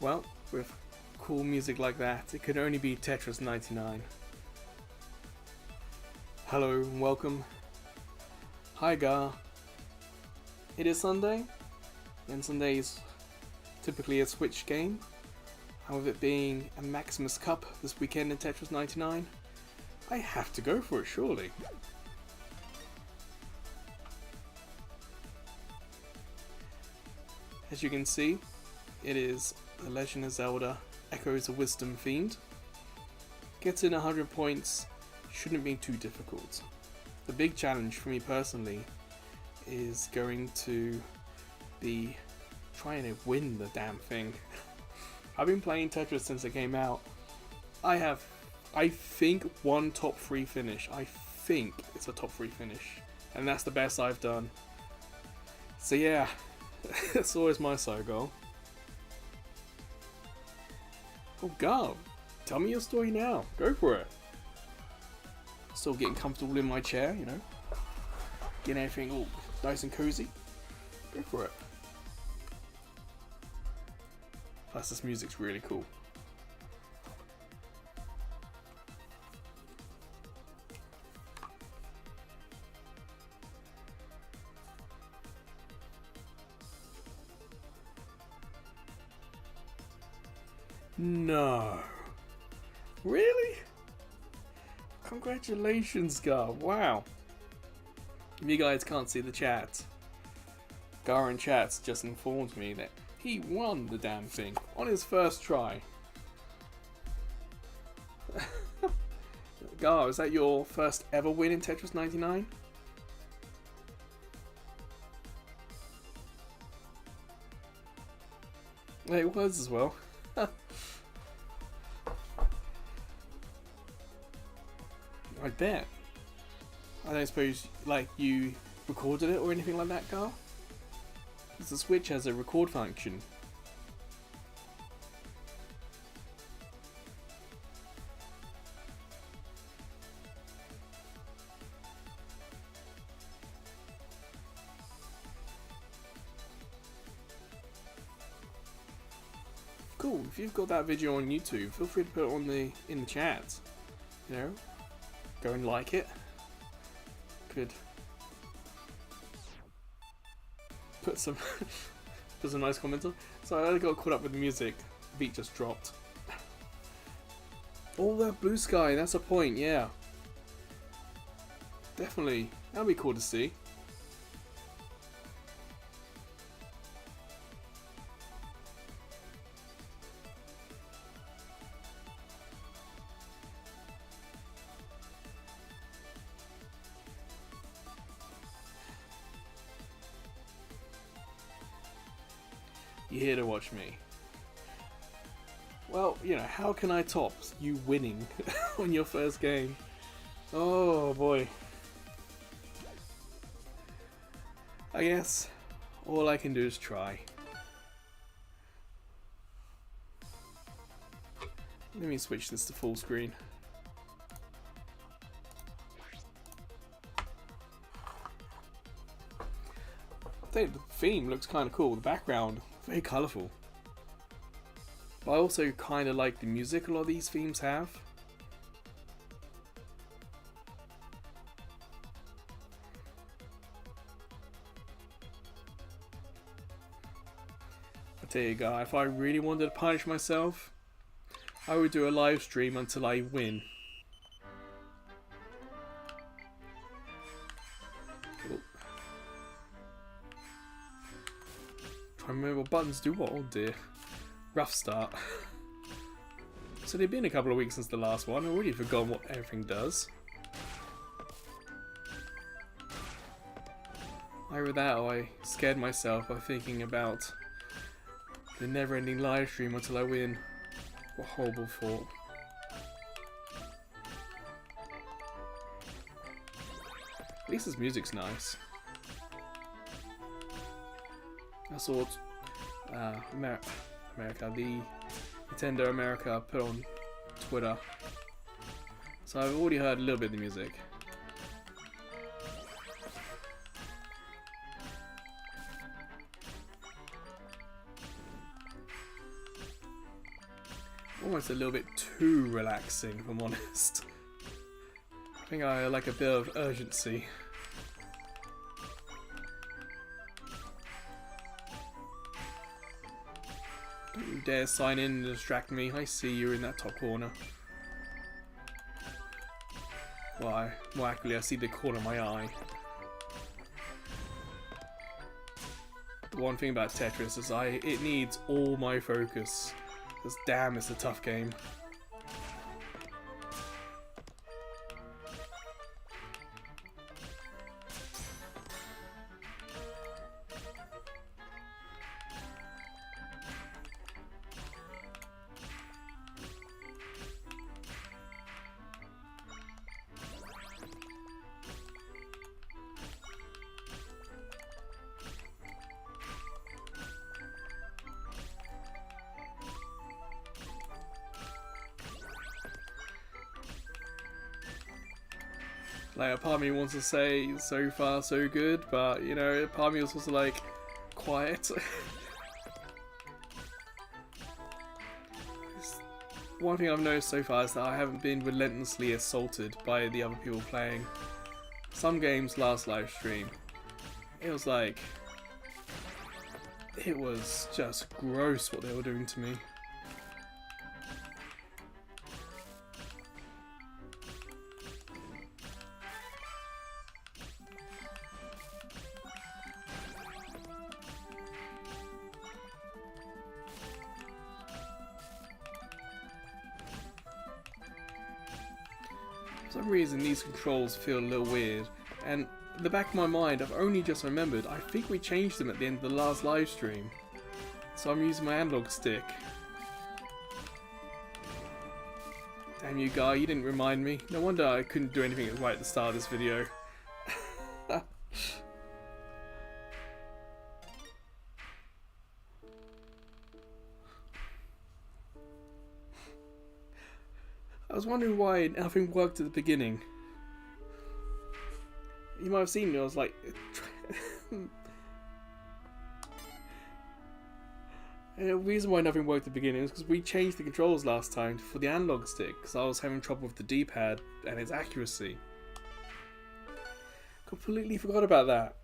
Well, with cool music like that, it could only be Tetris 99. Hello and welcome. Hi Gar. It is Sunday, and Sunday is typically a Switch game. And with it being a Maximus Cup this weekend in Tetris 99, I have to go for it surely. As you can see, it is The Legend of Zelda Echoes of Wisdom themed. Getting 100 points shouldn't be too difficult. The big challenge for me personally is going to be trying to win the damn thing. I've been playing Tetris since it came out. I think, one top 3 finish. I think it's a top 3 finish. And that's the best I've done. So yeah, that's always my side goal. Oh God, tell me your story now. Go for it. Still getting comfortable in my chair, you know. Getting everything all nice and cozy. Go for it. Plus this music's really cool. No. Really? Congratulations, Gar. Wow. If you guys can't see the chat, Gar in chat just informed me that he won the damn thing on his first try. Gar, is that your first ever win in Tetris 99? It was as well. I bet. I don't suppose like you recorded it or anything like that, Carl? Because the Switch has a record function. Cool. If you've got that video on YouTube, feel free to put it on in the chat. You know, go and like it. Could put some nice comments on. So I got caught up with the music. The beat just dropped. Oh, that blue sky. That's a point. Yeah, definitely. That'd be cool to see. You're here to watch me. Well, you know, how can I top you winning on your first game? Oh boy. I guess all I can do is try. Let me switch this to full screen. I think the theme looks kind of cool. The background, very colourful. But I also kind of like the music a lot of these themes have. I tell you guys, if I really wanted to punish myself, I would do a live stream until I win. Oh. Try and remember what buttons do what. Oh dear. Rough start. So they've been a couple of weeks since the last one. I've already forgotten what everything does. Either that or I scared myself by thinking about the never-ending live stream until I win. What a horrible thought. At least this music's nice. I saw America, the Nintendo America put on Twitter. So I've already heard a little bit of the music. almost a little bit too relaxing, if I'm honest. I think I like a bit of urgency. Don't you dare sign in and distract me. I see you in that top corner. Why? Well, actually, I see the corner of my eye. The one thing about Tetris is it needs all my focus. Because damn, it's a tough game. Like, a part of me wants to say, so far so good, but, you know, a part of me was also like, quiet. One thing I've noticed so far is that I haven't been relentlessly assaulted by the other people playing. Some games last live stream, it was like, it was just gross what they were doing to me. For some reason these controls feel a little weird, and in the back of my mind I've only just remembered I think we changed them at the end of the last live stream. So I'm using my analog stick. Damn you guy, you didn't remind me. No wonder I couldn't do anything right at the start of this video. I was wondering why nothing worked at the beginning. You might have seen me, I was like... And the reason why nothing worked at the beginning is because we changed the controls last time for the analog stick, because I was having trouble with the D-pad and its accuracy. Completely forgot about that.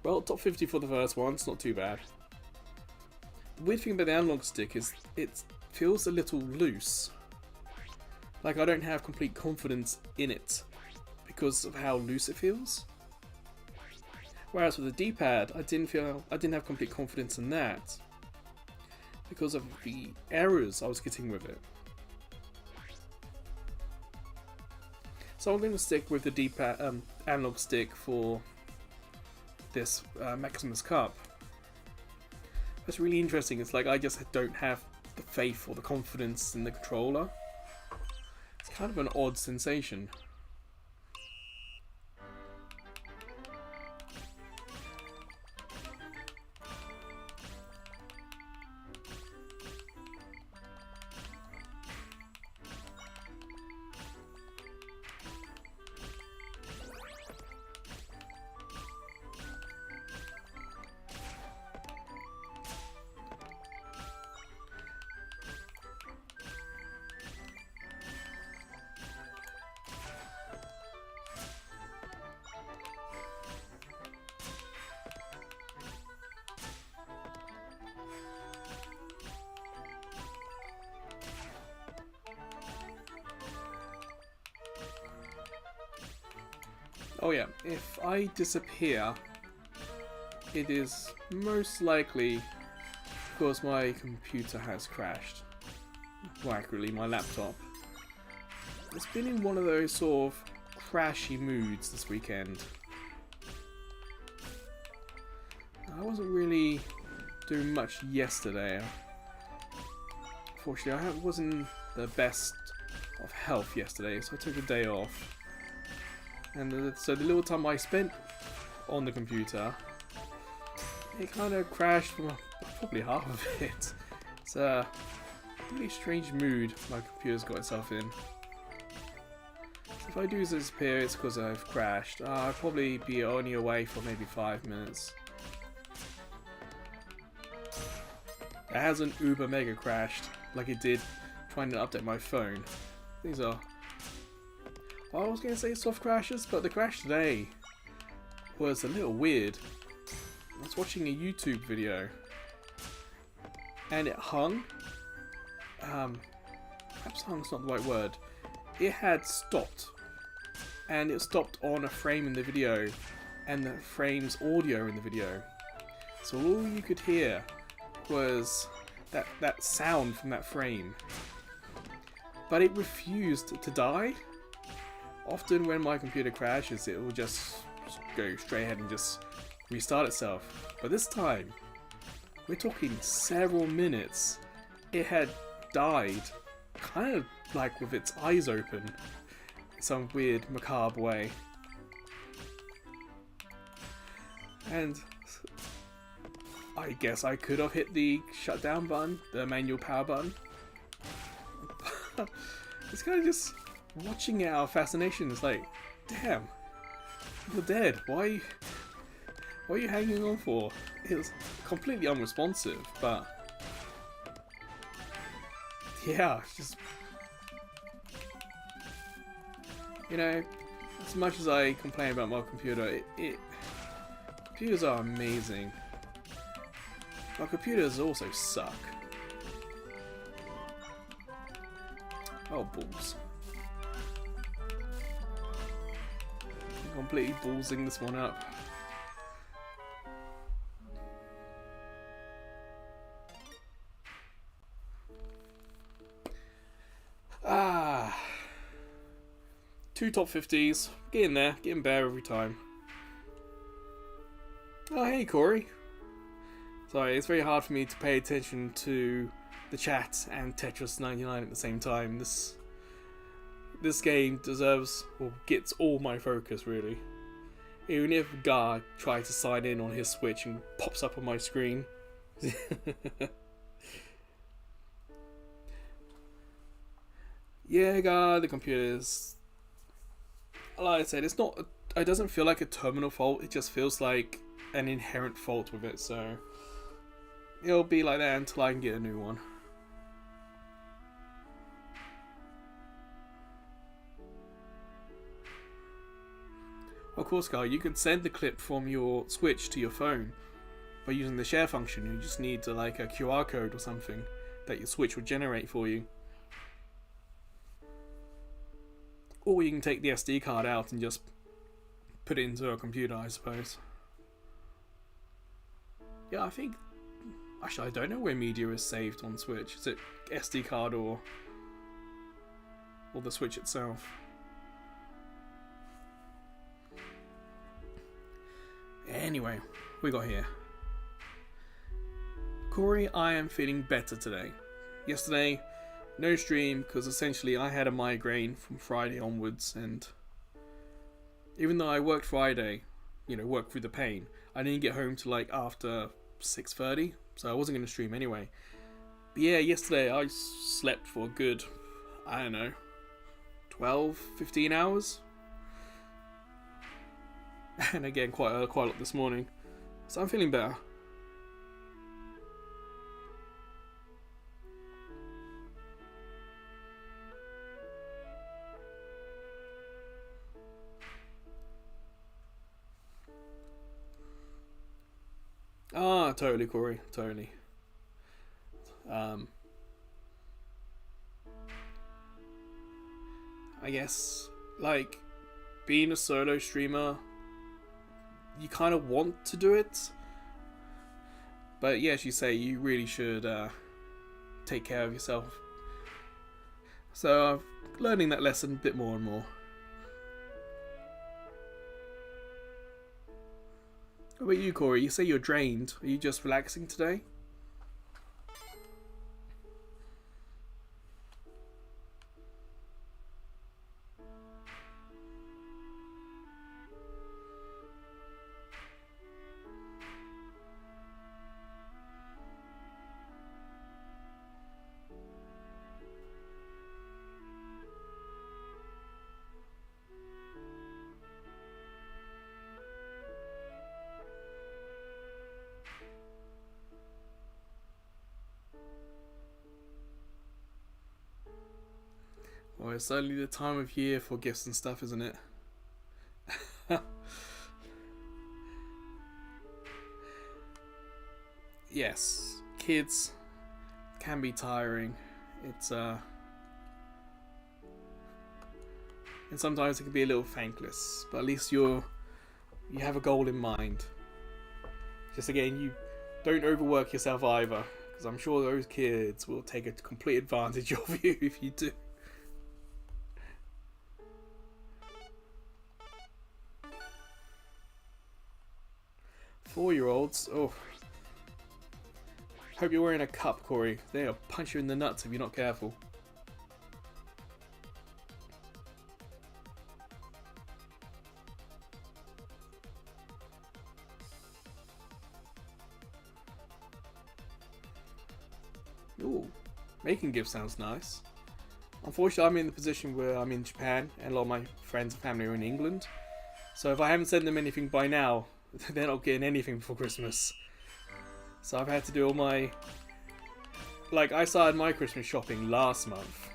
Well, top 50 for the first one, it's not too bad. The weird thing about the analog stick is it feels a little loose. Like I don't have complete confidence in it because of how loose it feels. Whereas with the D-pad, I didn't have complete confidence in that because of the errors I was getting with it. So I'm going to stick with the D-pad analog stick for this Maximus Cup. What's really interesting is like I just don't have the faith or the confidence in the controller. It's kind of an odd sensation. Oh yeah, if I disappear, it is most likely because my computer has crashed. More accurately, my laptop. It's been in one of those sort of crashy moods this weekend. I wasn't really doing much yesterday. Unfortunately, I wasn't the best of health yesterday, so I took a day off. And so the little time I spent on the computer, it kind of crashed for probably half of it. It's a really strange mood my computer's got itself in. So if I do disappear, it's because I've crashed. I'll probably be only away for maybe 5 minutes. It hasn't uber mega crashed like it did trying to update my phone. These are... Well, I was going to say soft crashes, but the crash today was a little weird. I was watching a YouTube video and it hung. Perhaps hung's not the right word. It had stopped, and it stopped on a frame in the video and the frame's audio in the video. So all you could hear was that sound from that frame. But it refused to die. Often when my computer crashes, it will just go straight ahead and just restart itself. But this time, we're talking several minutes. It had died, kind of like with its eyes open, in some weird macabre way. And I guess I could have hit the shutdown button, the manual power button. It's kind of just watching it out of fascination. It's like, damn, you're dead. What are you hanging on for? It was completely unresponsive, but yeah, it's just, you know, as much as I complain about my computer, computers are amazing. My computers also suck. Oh, balls. I'm completely ballsing this one up. Two top 50s. Getting there. Getting better every time. Oh, hey, Corey. Sorry, it's very hard for me to pay attention to the chat and Tetris 99 at the same time. This game deserves, or gets all my focus, really. Even if Gar tries to sign in on his Switch and pops up on my screen. Yeah, Gar, the computer's... Like I said, it doesn't feel like a terminal fault, it just feels like an inherent fault with it, so... It'll be like that until I can get a new one. Of course, Guy, you can send the clip from your Switch to your phone by using the share function. You just need like a QR code or something that your Switch will generate for you. Or you can take the SD card out and just put it into a computer, I suppose. Yeah, I think... Actually, I don't know where media is saved on Switch. Is it SD card or the Switch itself? Anyway, we got here. Corey, I am feeling better today. Yesterday, no stream because essentially I had a migraine from Friday onwards, and even though I worked Friday, worked through the pain, I didn't get home till like after 6:30, so I wasn't going to stream anyway. But yeah, yesterday I slept for a good, I don't know, 12, 15 hours. And again, quite a lot this morning. So I'm feeling better. Ah, totally, Corey. Totally. I guess, like, being a solo streamer, you kind of want to do it, but yeah, as you say, you really should take care of yourself. So I'm learning that lesson a bit more and more. What about you, Corey? You say you're drained. Are you just relaxing today? Well, it's certainly the time of year for gifts and stuff, isn't it? Yes, kids can be tiring. It's and sometimes it can be a little thankless, but at least you have a goal in mind. Just again, you don't overwork yourself either, because I'm sure those kids will take a complete advantage of you if you do. Four-year-olds, oh. Hope you're wearing a cup, Corey. They'll punch you in the nuts if you're not careful. Ooh, making gifts sounds nice. Unfortunately, I'm in the position where I'm in Japan and a lot of my friends and family are in England. So if I haven't sent them anything by now, they're not getting anything before Christmas. So I've had to do all my... Like, I started my Christmas shopping last month.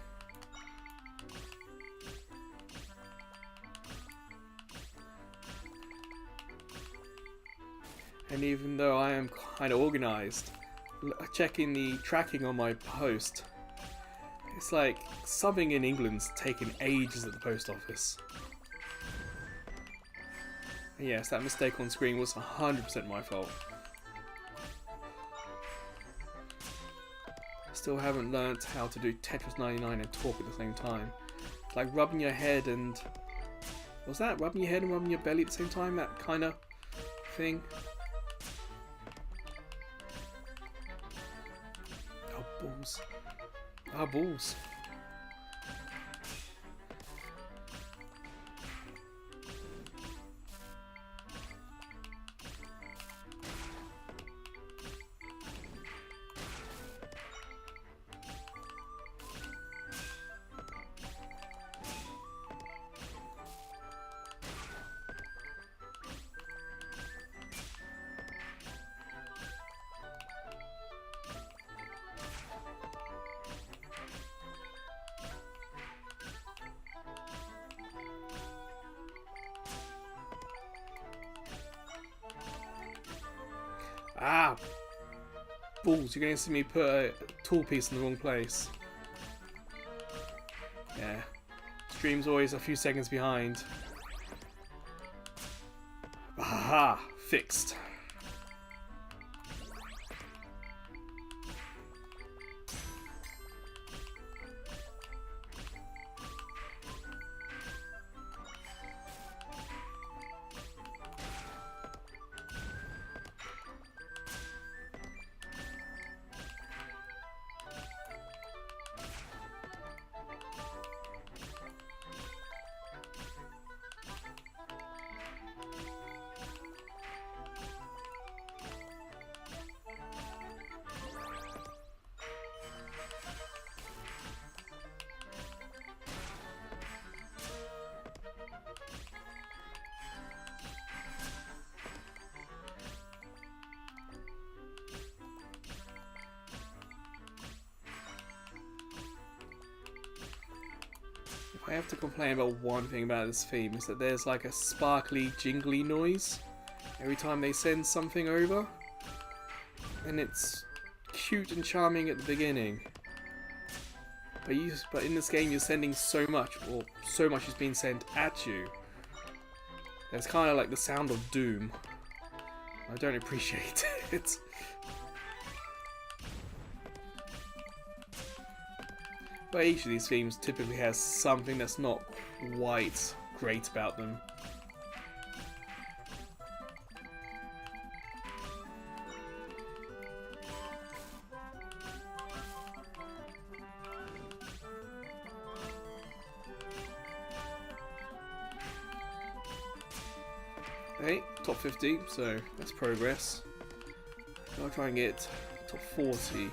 And even though I am kind of organised, checking the tracking on my post, it's like something in England's taken ages at the post office. And yes, that mistake on screen was 100% my fault. Still haven't learnt how to do Tetris 99 and talk at the same time. It's like rubbing your head and... Was that rubbing your head and rubbing your belly at the same time? That kind of thing? Oh, balls. Ah, balls. Ah! Balls, you're going to see me put a tool piece in the wrong place. Yeah. Stream's always a few seconds behind. Aha! Fixed. I have to complain about one thing about this theme, is that there's like a sparkly, jingly noise every time they send something over. And it's cute and charming at the beginning. But in this game you're sending so much, or so much is being sent at you. It's kind of like the sound of doom. I don't appreciate it. But each of these themes typically has something that's not quite great about them. Hey, top 50, so that's progress. I'll try and get top 40.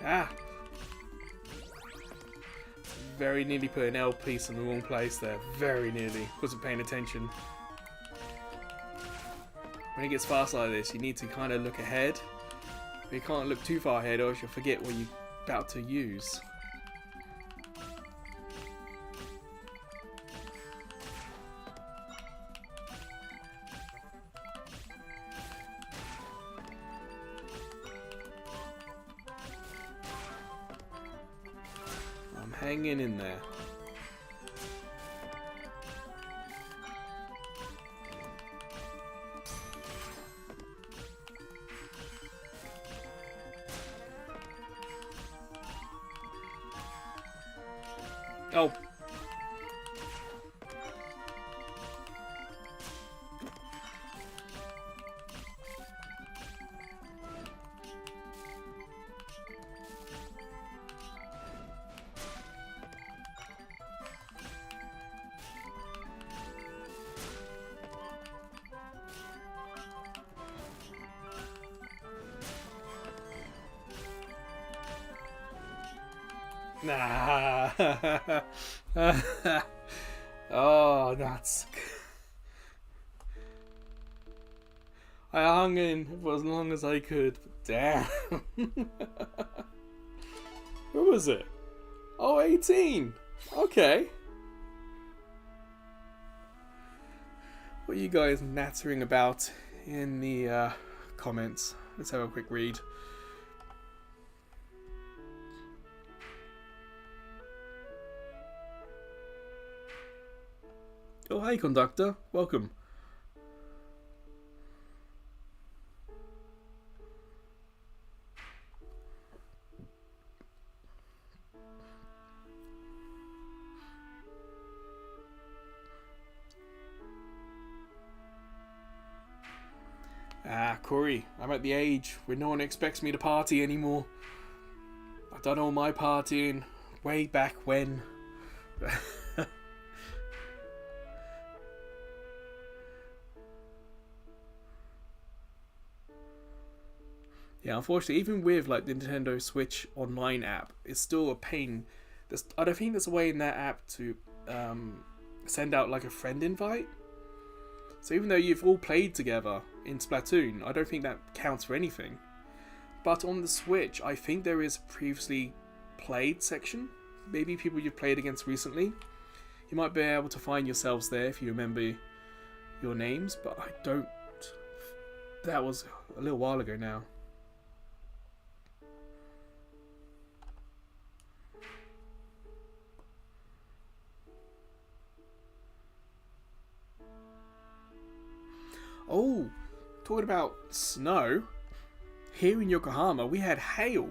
Ah! Very nearly put an L piece in the wrong place there. Very nearly. Wasn't paying attention. When it gets fast like this, you need to kind of look ahead. But you can't look too far ahead or else you'll forget what you're about to use. I'm hanging in there. Oh. Nah. Oh, nuts. I hung in for as long as I could. Damn. Who was it? Oh, 18. Okay. What are you guys nattering about in the comments? Let's have a quick read. Oh, hey, conductor. Welcome. Ah, Corey, I'm at the age where no one expects me to party anymore. I've done all my partying way back when. Yeah, unfortunately, even with like the Nintendo Switch Online app, it's still a pain. I don't think there's a way in that app to send out like a friend invite. So even though you've all played together in Splatoon, I don't think that counts for anything. But on the Switch, I think there is a previously played section. Maybe people you've played against recently. You might be able to find yourselves there if you remember your names, but I don't. That was a little while ago now. Oh, talking about snow, here in Yokohama we had hail.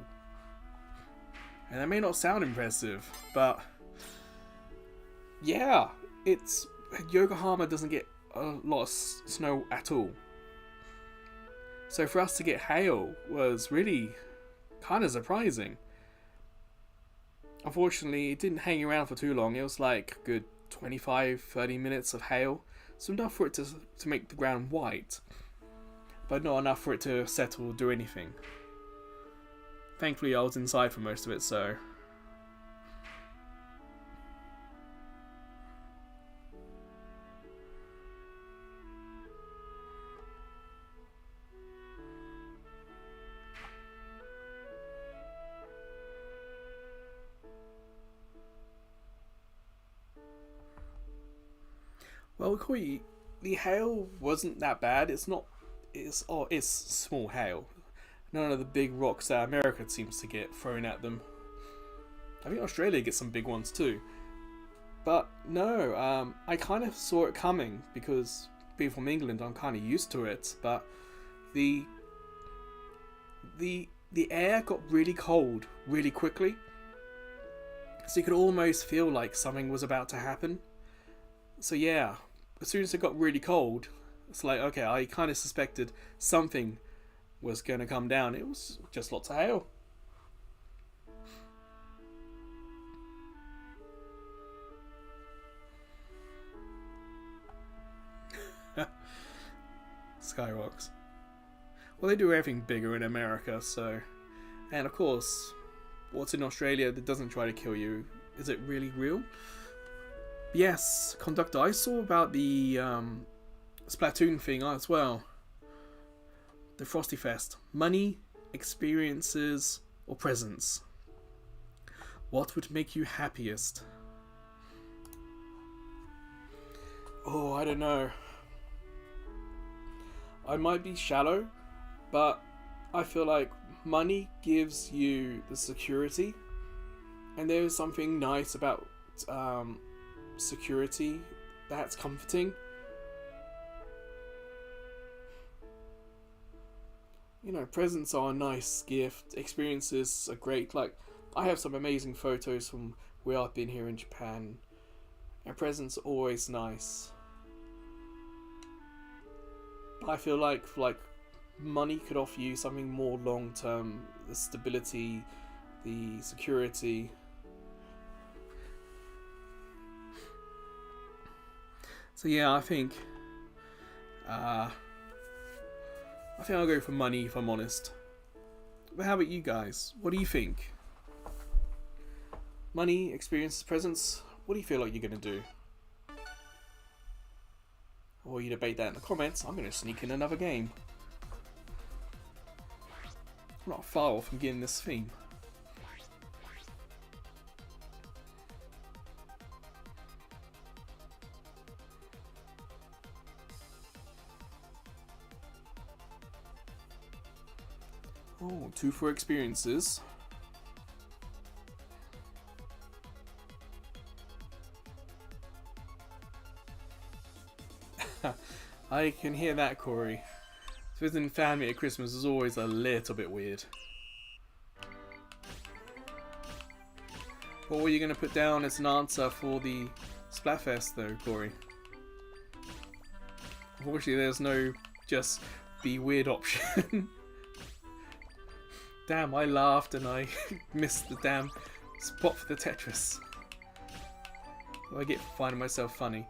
And that may not sound impressive, but yeah, Yokohama doesn't get a lot of snow at all. So for us to get hail was really kind of surprising. Unfortunately, it didn't hang around for too long. It was like a good 25-30 minutes of hail. So enough for it to make the ground white, but not enough for it to settle or do anything. Thankfully, I was inside for most of it, so. Well, the hail wasn't that bad. It's small hail. None of the big rocks that America seems to get thrown at them. I think Australia gets some big ones too. But no, I kind of saw it coming because being from England, I'm kind of used to it. But the air got really cold really quickly, so you could almost feel like something was about to happen. So yeah, as soon as it got really cold, it's like, okay, I kind of suspected something was going to come down. It was just lots of hail. Skyrocks. Well, they do everything bigger in America, so. And of course, what's in Australia that doesn't try to kill you? Is it really real? Yes, Conductor, I saw about the Splatoon thing as well. The Frosty Fest. Money, experiences, or presents? What would make you happiest? Oh, I don't know. I might be shallow, but I feel like money gives you the security, and there is something nice about security that's comforting. You know, presents are a nice gift, experiences are great. Like, I have some amazing photos from where I've been here in Japan, and presents are always nice. But I feel like money could offer you something more long term, the stability, the security. So yeah, I think I'll go for money if I'm honest. But how about you guys? What do you think? Money, experiences, presents. What do you feel like you're gonna do? Or you debate that in the comments. I'm gonna sneak in another game. I'm not far off from getting this theme. Oh, 2 for experiences. I can hear that, Corey. Visiting family at Christmas is always a little bit weird. What were you going to put down as an answer for the Splatfest though, Corey? Unfortunately, there's no just be weird option. Damn, I laughed and I missed the damn spot for the Tetris. I get finding myself funny.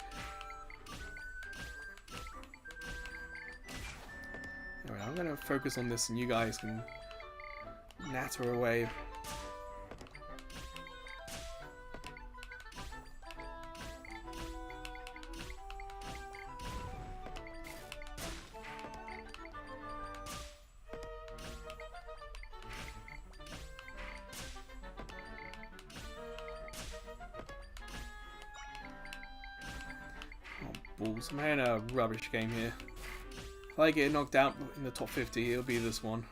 Anyway, I'm going to focus on this and you guys can natter away. Balls. I'm having a rubbish game here. If I get knocked out in the top 50, it'll be this one.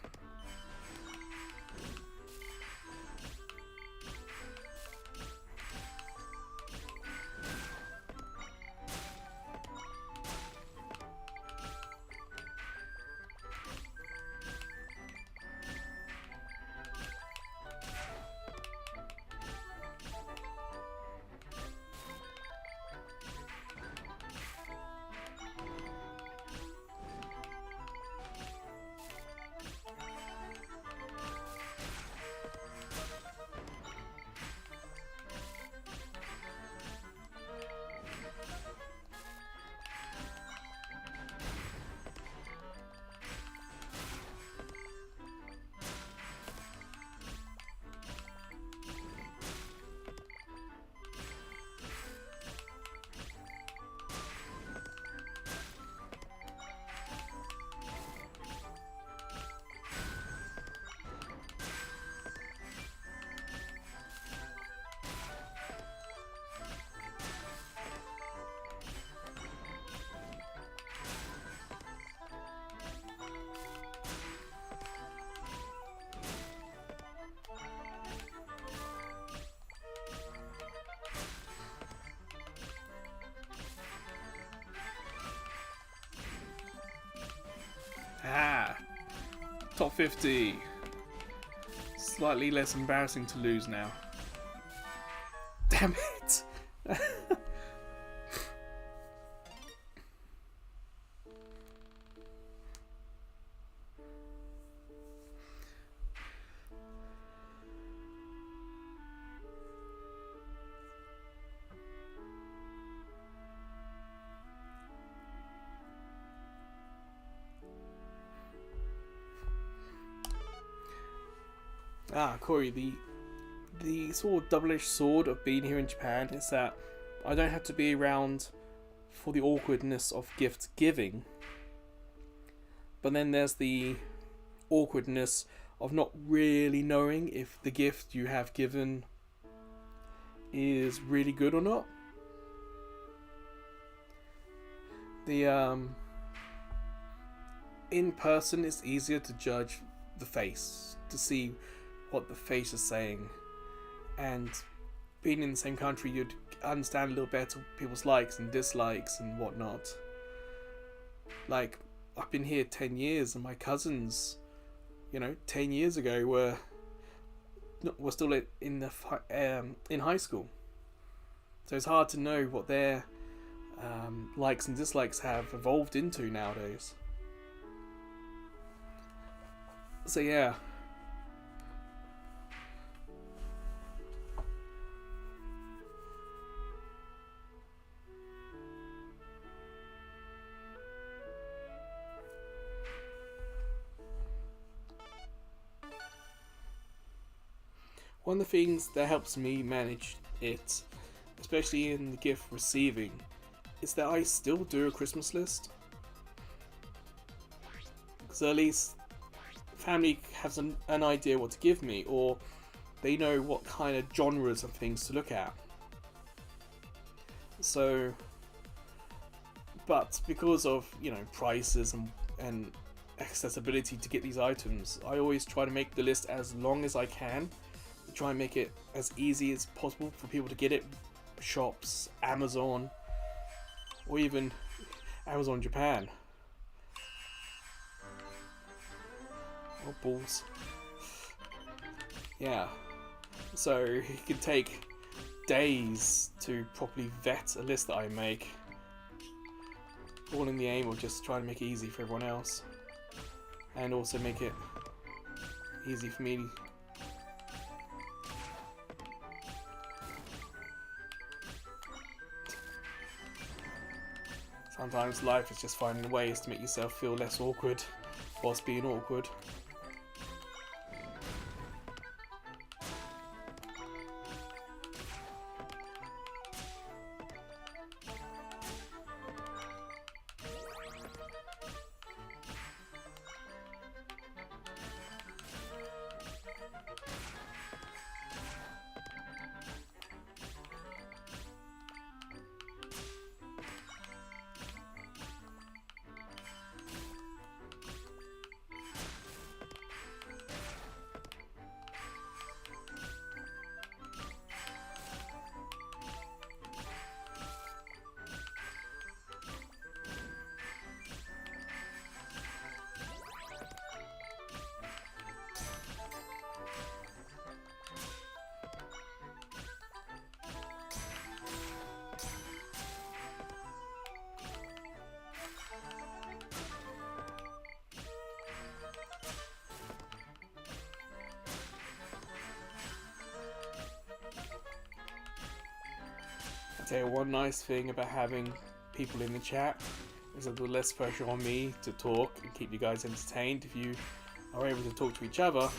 Ah, top 50. Slightly less embarrassing to lose now. Damn it. Ah, Corey, the the sort of double-edged sword of being here in Japan is that I don't have to be around for the awkwardness of gift giving, but then there's the awkwardness of not really knowing if the gift you have given is really good or not. The in person it's easier to judge the face, to see what the face is saying, and being in the same country you'd understand a little better people's likes and dislikes and whatnot. Like, I've been here 10 years and my cousins, 10 years ago were still in high school, so it's hard to know what their likes and dislikes have evolved into nowadays. So yeah. One of the things that helps me manage it, especially in the gift receiving, is that I still do a Christmas list. Because at least family has an idea what to give me, or they know what kind of genres of things to look at. So, but because of prices and accessibility to get these items, I always try to make the list as long as I can. Try and make it as easy as possible for people to get it. Shops, Amazon, or even Amazon Japan. Oh balls. Yeah. So it can take days to properly vet a list that I make. All in the aim of just trying to make it easy for everyone else. And also make it easy for me. Sometimes life is just finding ways to make yourself feel less awkward whilst being awkward. I'll tell you one nice thing about having people in the chat is that there's less pressure on me to talk and keep you guys entertained. If you are able to talk to each other,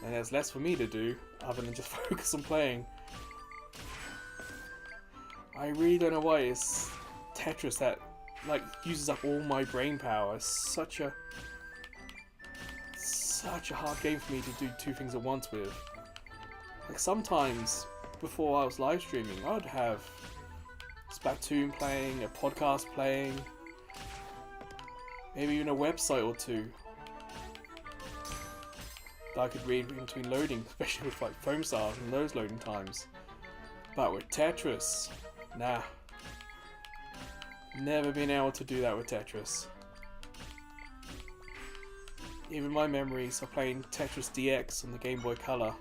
then there's less for me to do other than just focus on playing. I really don't know why it's Tetris that uses up all my brain power. It's such a hard game for me to do two things at once with. Like sometimes before I was live streaming, I'd have Splatoon playing, a podcast playing, maybe even a website or two that I could read in between loading, especially with foam stars and those loading times. But with Tetris, nah. Never been able to do that with Tetris. Even my memories of playing Tetris DX on the Game Boy Color,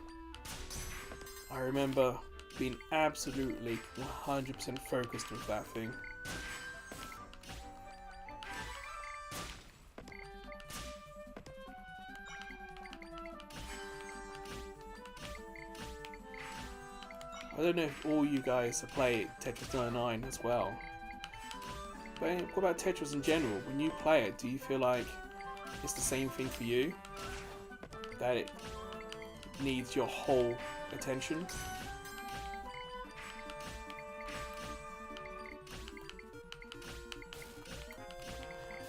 I remember being absolutely 100% focused with that thing. I don't know if all you guys have played Tetris 99 as well. But what about Tetris in general? When you play it, do you feel like it's the same thing for you? That it needs your whole attention.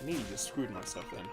I nearly just screwed myself then.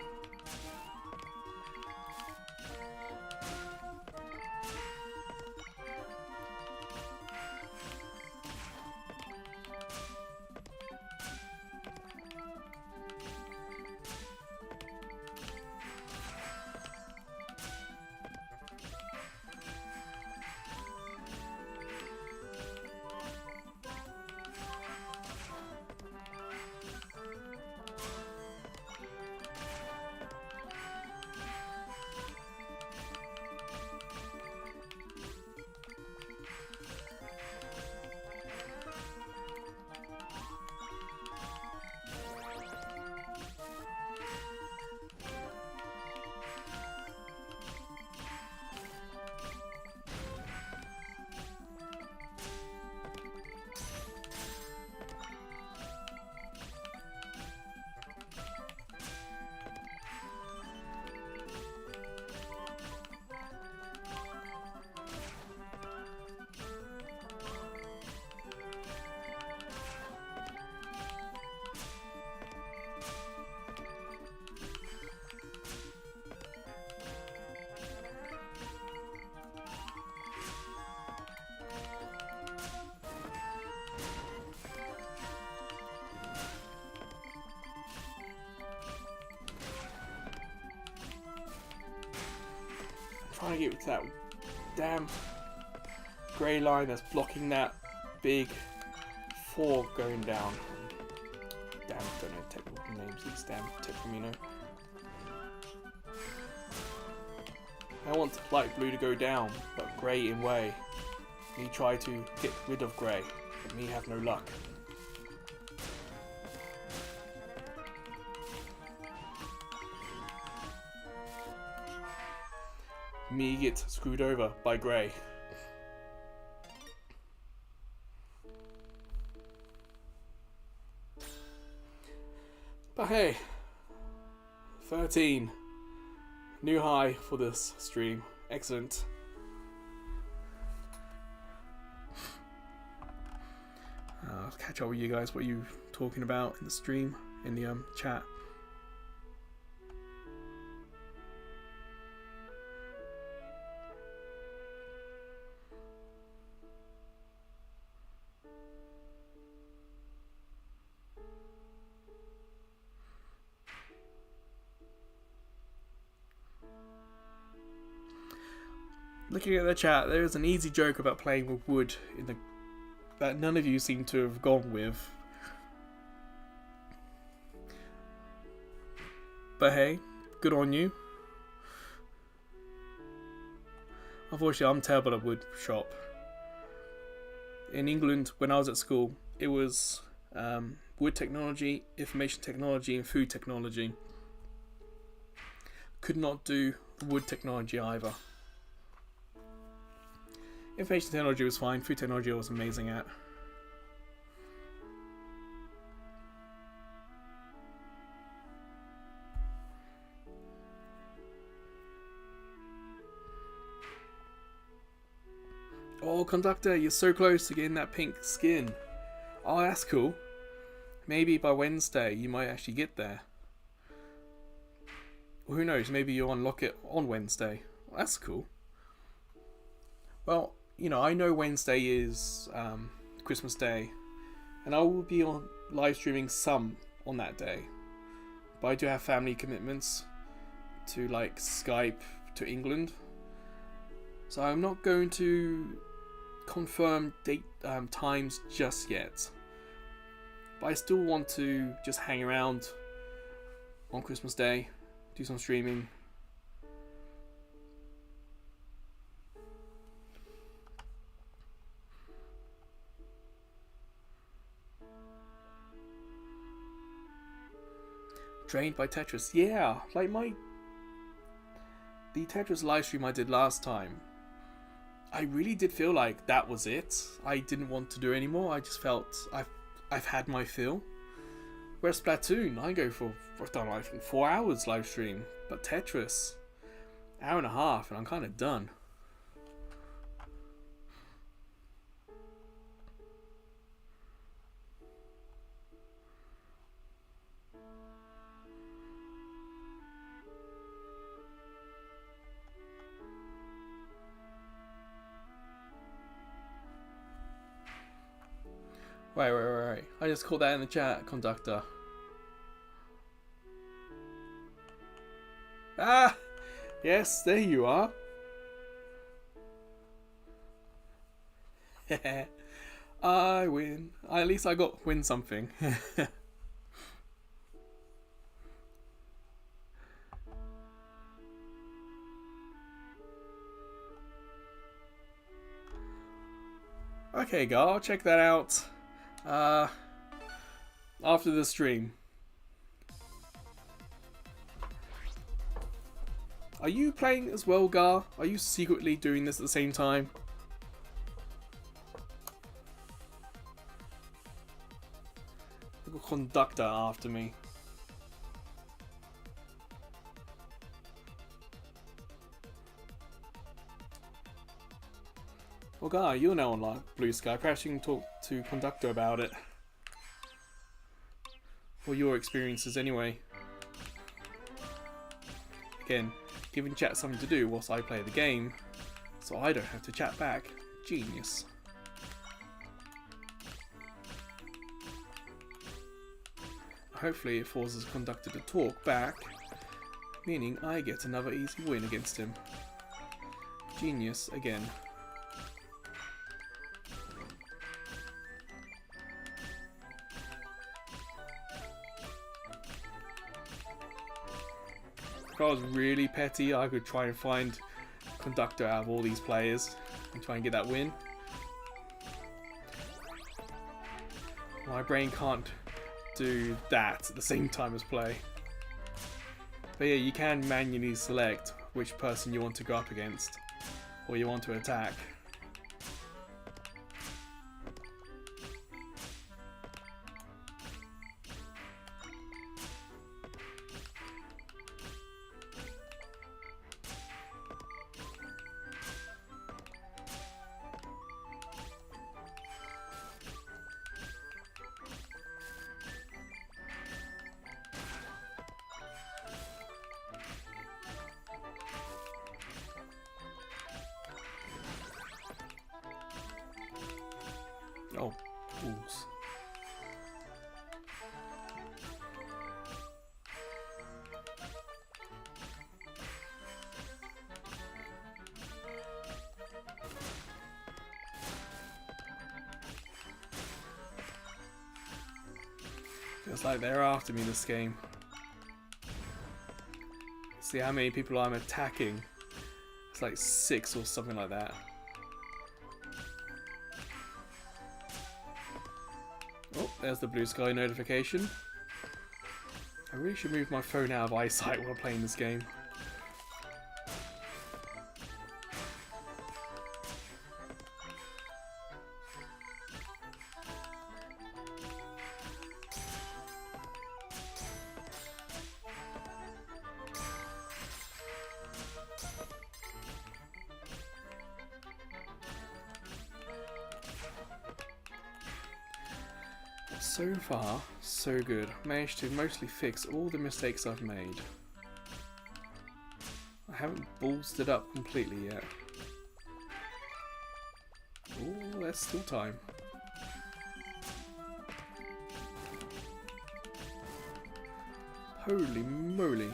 Trying to get to that damn grey line that's blocking that big 4 going down. Damn, don't know technical names, these damn Tetramino. I want light blue to go down, but grey in way. Me try to get rid of grey, but me have no luck. Me get screwed over by grey. But hey, 13. New high for this stream. Excellent. I'll catch up with you guys. What are you talking about in the stream, in the chat? Looking at the chat, there is an easy joke about playing with wood that none of you seem to have gone with. But hey, good on you. Unfortunately, I'm terrible at wood shop. In England, when I was at school, it was wood technology, information technology, and food technology. Could not do wood technology either. Information technology was fine, food technology I was amazing at. Oh, Conductor, you're so close to getting that pink skin. Oh, that's cool. Maybe by Wednesday you might actually get there. Well, who knows, maybe you'll unlock it on Wednesday. Well, that's cool. Well, you know, I know Wednesday is Christmas Day, and I will be on live streaming some on that day. But I do have family commitments to like Skype to England, so I'm not going to confirm date times just yet. But I still want to just hang around on Christmas Day, do some streaming. Drained by Tetris. Yeah, like the Tetris livestream I did last time, I really did feel like that was it. I didn't want to do anymore. I just felt I've had my fill. Whereas Splatoon, I've done I think 4 hours live stream, but Tetris, hour and a half, and I'm kind of done. Wait. I just called that in the chat, conductor. Ah! Yes, there you are. I win. At least I got win something. Okay, Gar, I'll check that out after the stream. Are you playing as well, Gar? Are you secretly doing this at the same time? I've got conductor after me. Well, Gar, you're now on Blue Sky. Perhaps you can talk to conductor about it. Or your experiences anyway. Again, giving chat something to do whilst I play the game, so I don't have to chat back. Genius. Hopefully it forces the conductor to talk back, meaning I get another easy win against him. Genius again. If I was really petty, I could try and find conductor out of all these players and try and get that win. My brain can't do that at the same time as play. But yeah, you can manually select which person you want to go up against or you want to attack. Oh, balls. Feels like they're after me this game. See how many people I'm attacking. It's like 6 or something like that. Oh, there's the Blue Sky notification. I really should move my phone out of eyesight while playing this game. So far, so good. Managed to mostly fix all the mistakes I've made. I haven't ballsed it up completely yet. Oh, there's still time. Holy moly.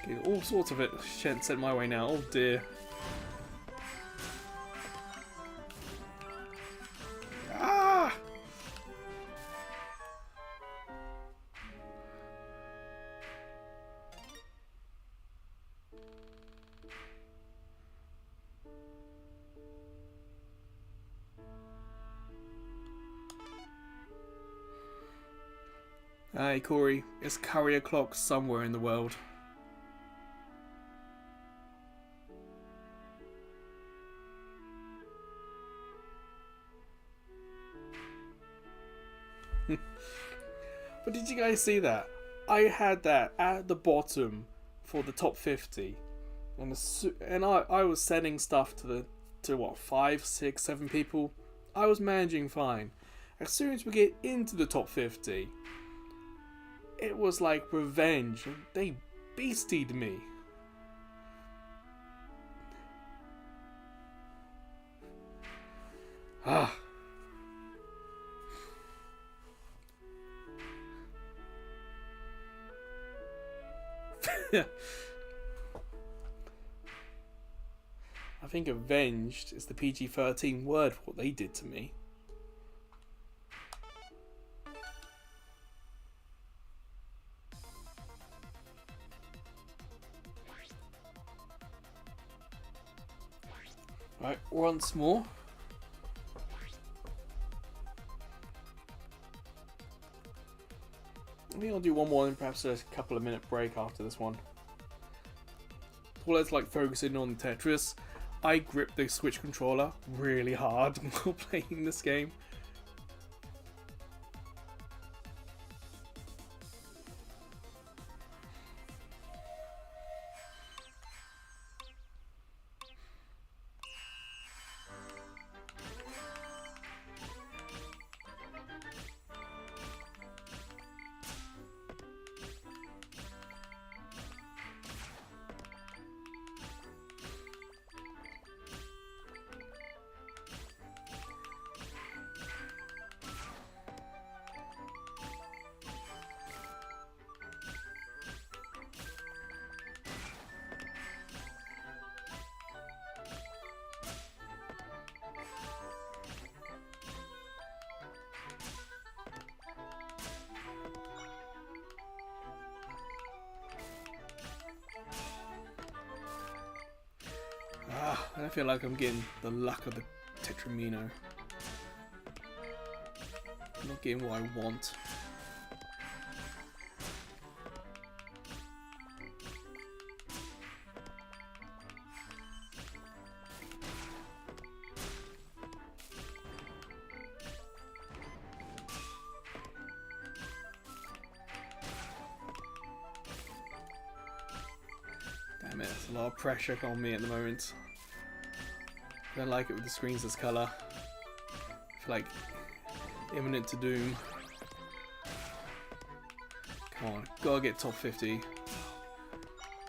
Okay, all sorts of it sent my way now. Oh dear. Hey Corey, it's curry o'clock somewhere in the world. But did you guys see that? I had that at the bottom for the top 50, and I was sending stuff to what, 5, 6, 7 people. I was managing fine. As soon as we get into the top 50, it was like revenge. They beastied me. Ah, I think avenged is the PG-13 word for what they did to me. Right, once more. I think I'll do one more and perhaps a couple of minute break after this one. Well, let's like focusing on Tetris. I grip the Switch controller really hard while playing this game. I feel like I'm getting the luck of the Tetramino. I'm not getting what I want. Damn it, that's a lot of pressure on me at the moment. I don't like it with the screens as colour. I feel like imminent to doom. Come on, gotta get top 50. I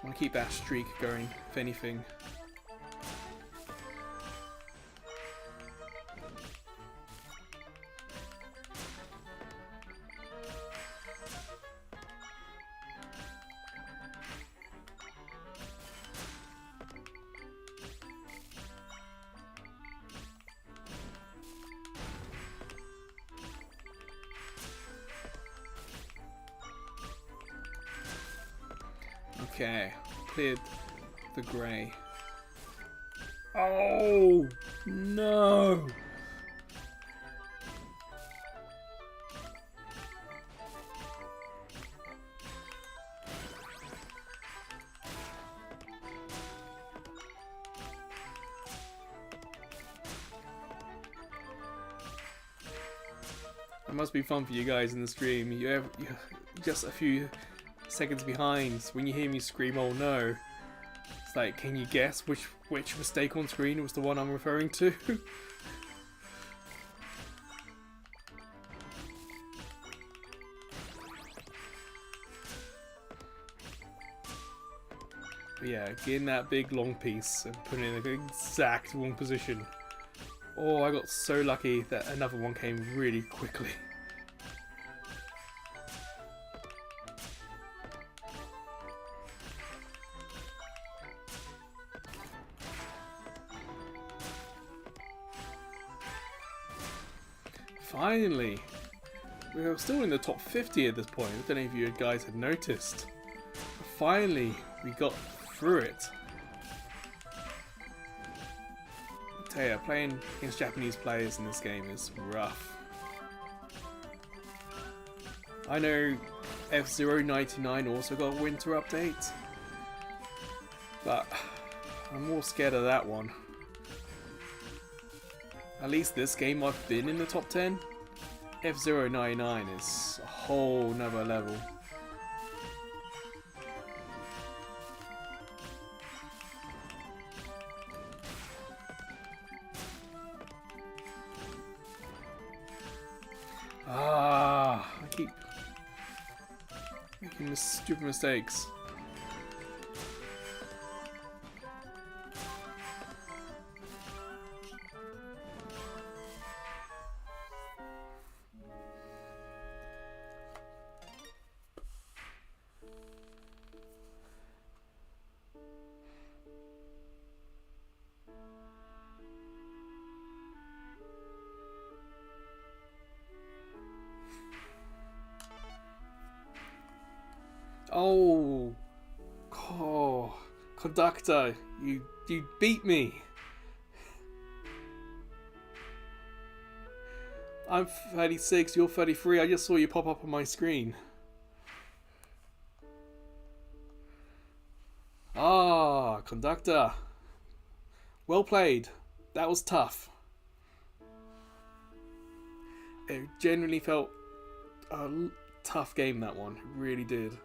want to keep that streak going, if anything. Okay, cleared the grey. Oh no! It must be fun for you guys in the stream. You're just a few seconds behind when you hear me scream, "Oh no!" It's like, can you guess which mistake on screen was the one I'm referring to? But yeah, getting that big long piece and putting it in the exact wrong position. Oh, I got so lucky that another one came really quickly. Finally! We're still in the top 50 at this point. I don't know if you guys have noticed. But finally, we got through it. I tell you, playing against Japanese players in this game is rough. I know F-099 also got a winter update, but I'm more scared of that one. At least this game I've been in the top 10. F-099 is a whole nother level. I keep making stupid mistakes. Oh, oh, conductor, you beat me. I'm 36, you're 33. I just saw you pop up on my screen. Ah, conductor. Well played. That was tough. It genuinely felt a tough game, that one. It really did.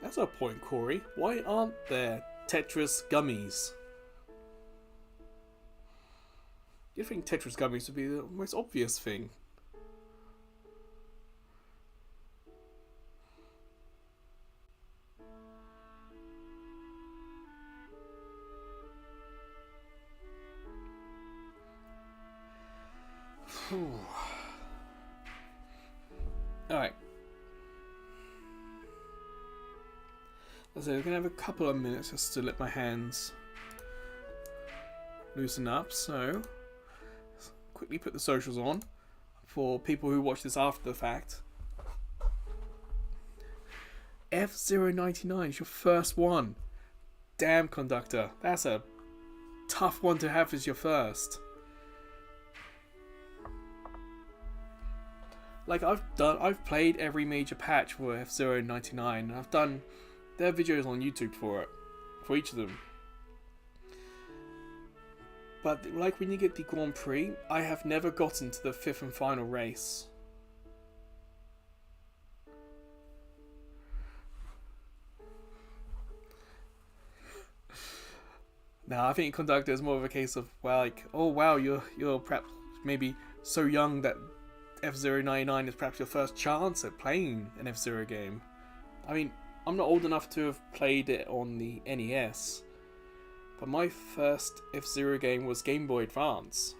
That's a point, Corey. Why aren't there Tetris gummies? You'd think Tetris gummies would be the most obvious thing. Alright. So we're going to have a couple of minutes just to let my hands loosen up. So, quickly put the socials on for people who watch this after the fact. F099 is your first one. Damn, conductor. That's a tough one to have as your first. Like, I've played every major patch for F099, and I've done their videos on YouTube for it, for each of them. But like when you get the Grand Prix, I have never gotten to the 5th and final race. Now I think conductor is more of a case of, well, like, oh wow, you're perhaps maybe so young that F099 is perhaps your first chance at playing an F-Zero game. I mean, I'm not old enough to have played it on the NES, but my first F-Zero game was Game Boy Advance.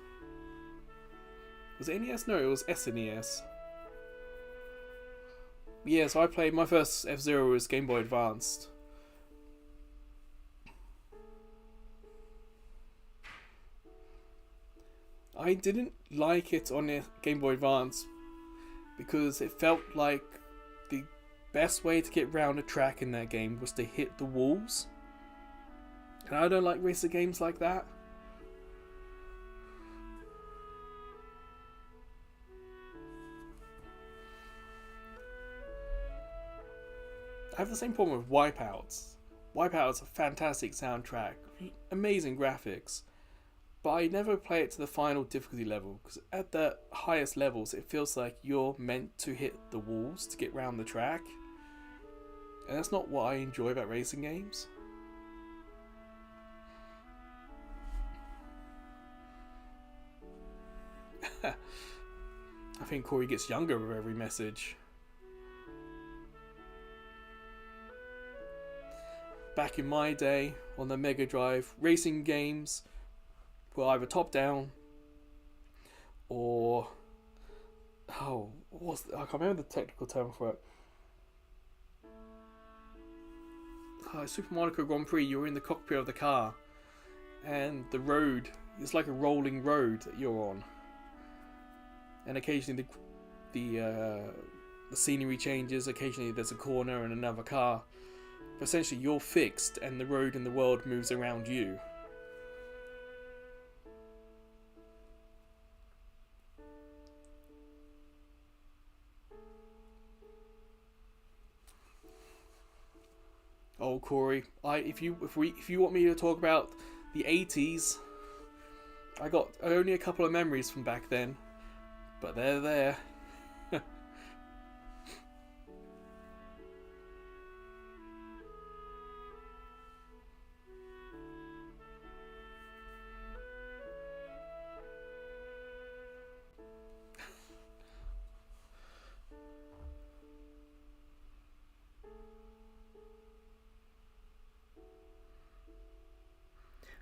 Was it NES? No, it was SNES. Yeah, so I played my first F-Zero was Game Boy Advanced. I didn't like it on a Game Boy Advance because it felt like the best way to get round a track in that game was to hit the walls. And I don't like racer games like that. I have the same problem with Wipeouts. Wipeouts a fantastic soundtrack, amazing graphics, but I never play it to the final difficulty level because at the highest levels it feels like you're meant to hit the walls to get round the track, and that's not what I enjoy about racing games. I think Corey gets younger with every message. Back in my day on the Mega Drive, racing games were either top down or I can't remember the technical term for it. Super Monaco Grand Prix, you're in the cockpit of the car and the road is like a rolling road that you're on, and occasionally the scenery changes. Occasionally there's a corner and another car, but essentially you're fixed and the road in the world moves around you. Oh, Corey, if you want me to talk about the 80s, I got only a couple of memories from back then, but they're there.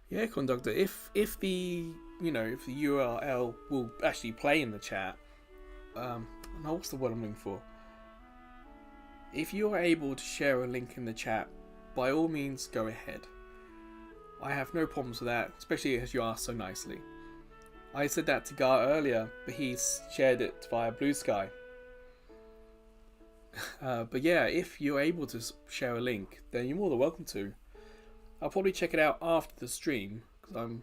Yeah, conductor. If the URL will actually play in the chat, no, what's the word I'm looking for? If you are able to share a link in the chat, by all means go ahead. I have no problems with that, especially as you asked so nicely. I said that to Gar earlier, but he shared it via Blue Sky. But yeah, if you're able to share a link, then you're more than welcome to. I'll probably check it out after the stream, because I'm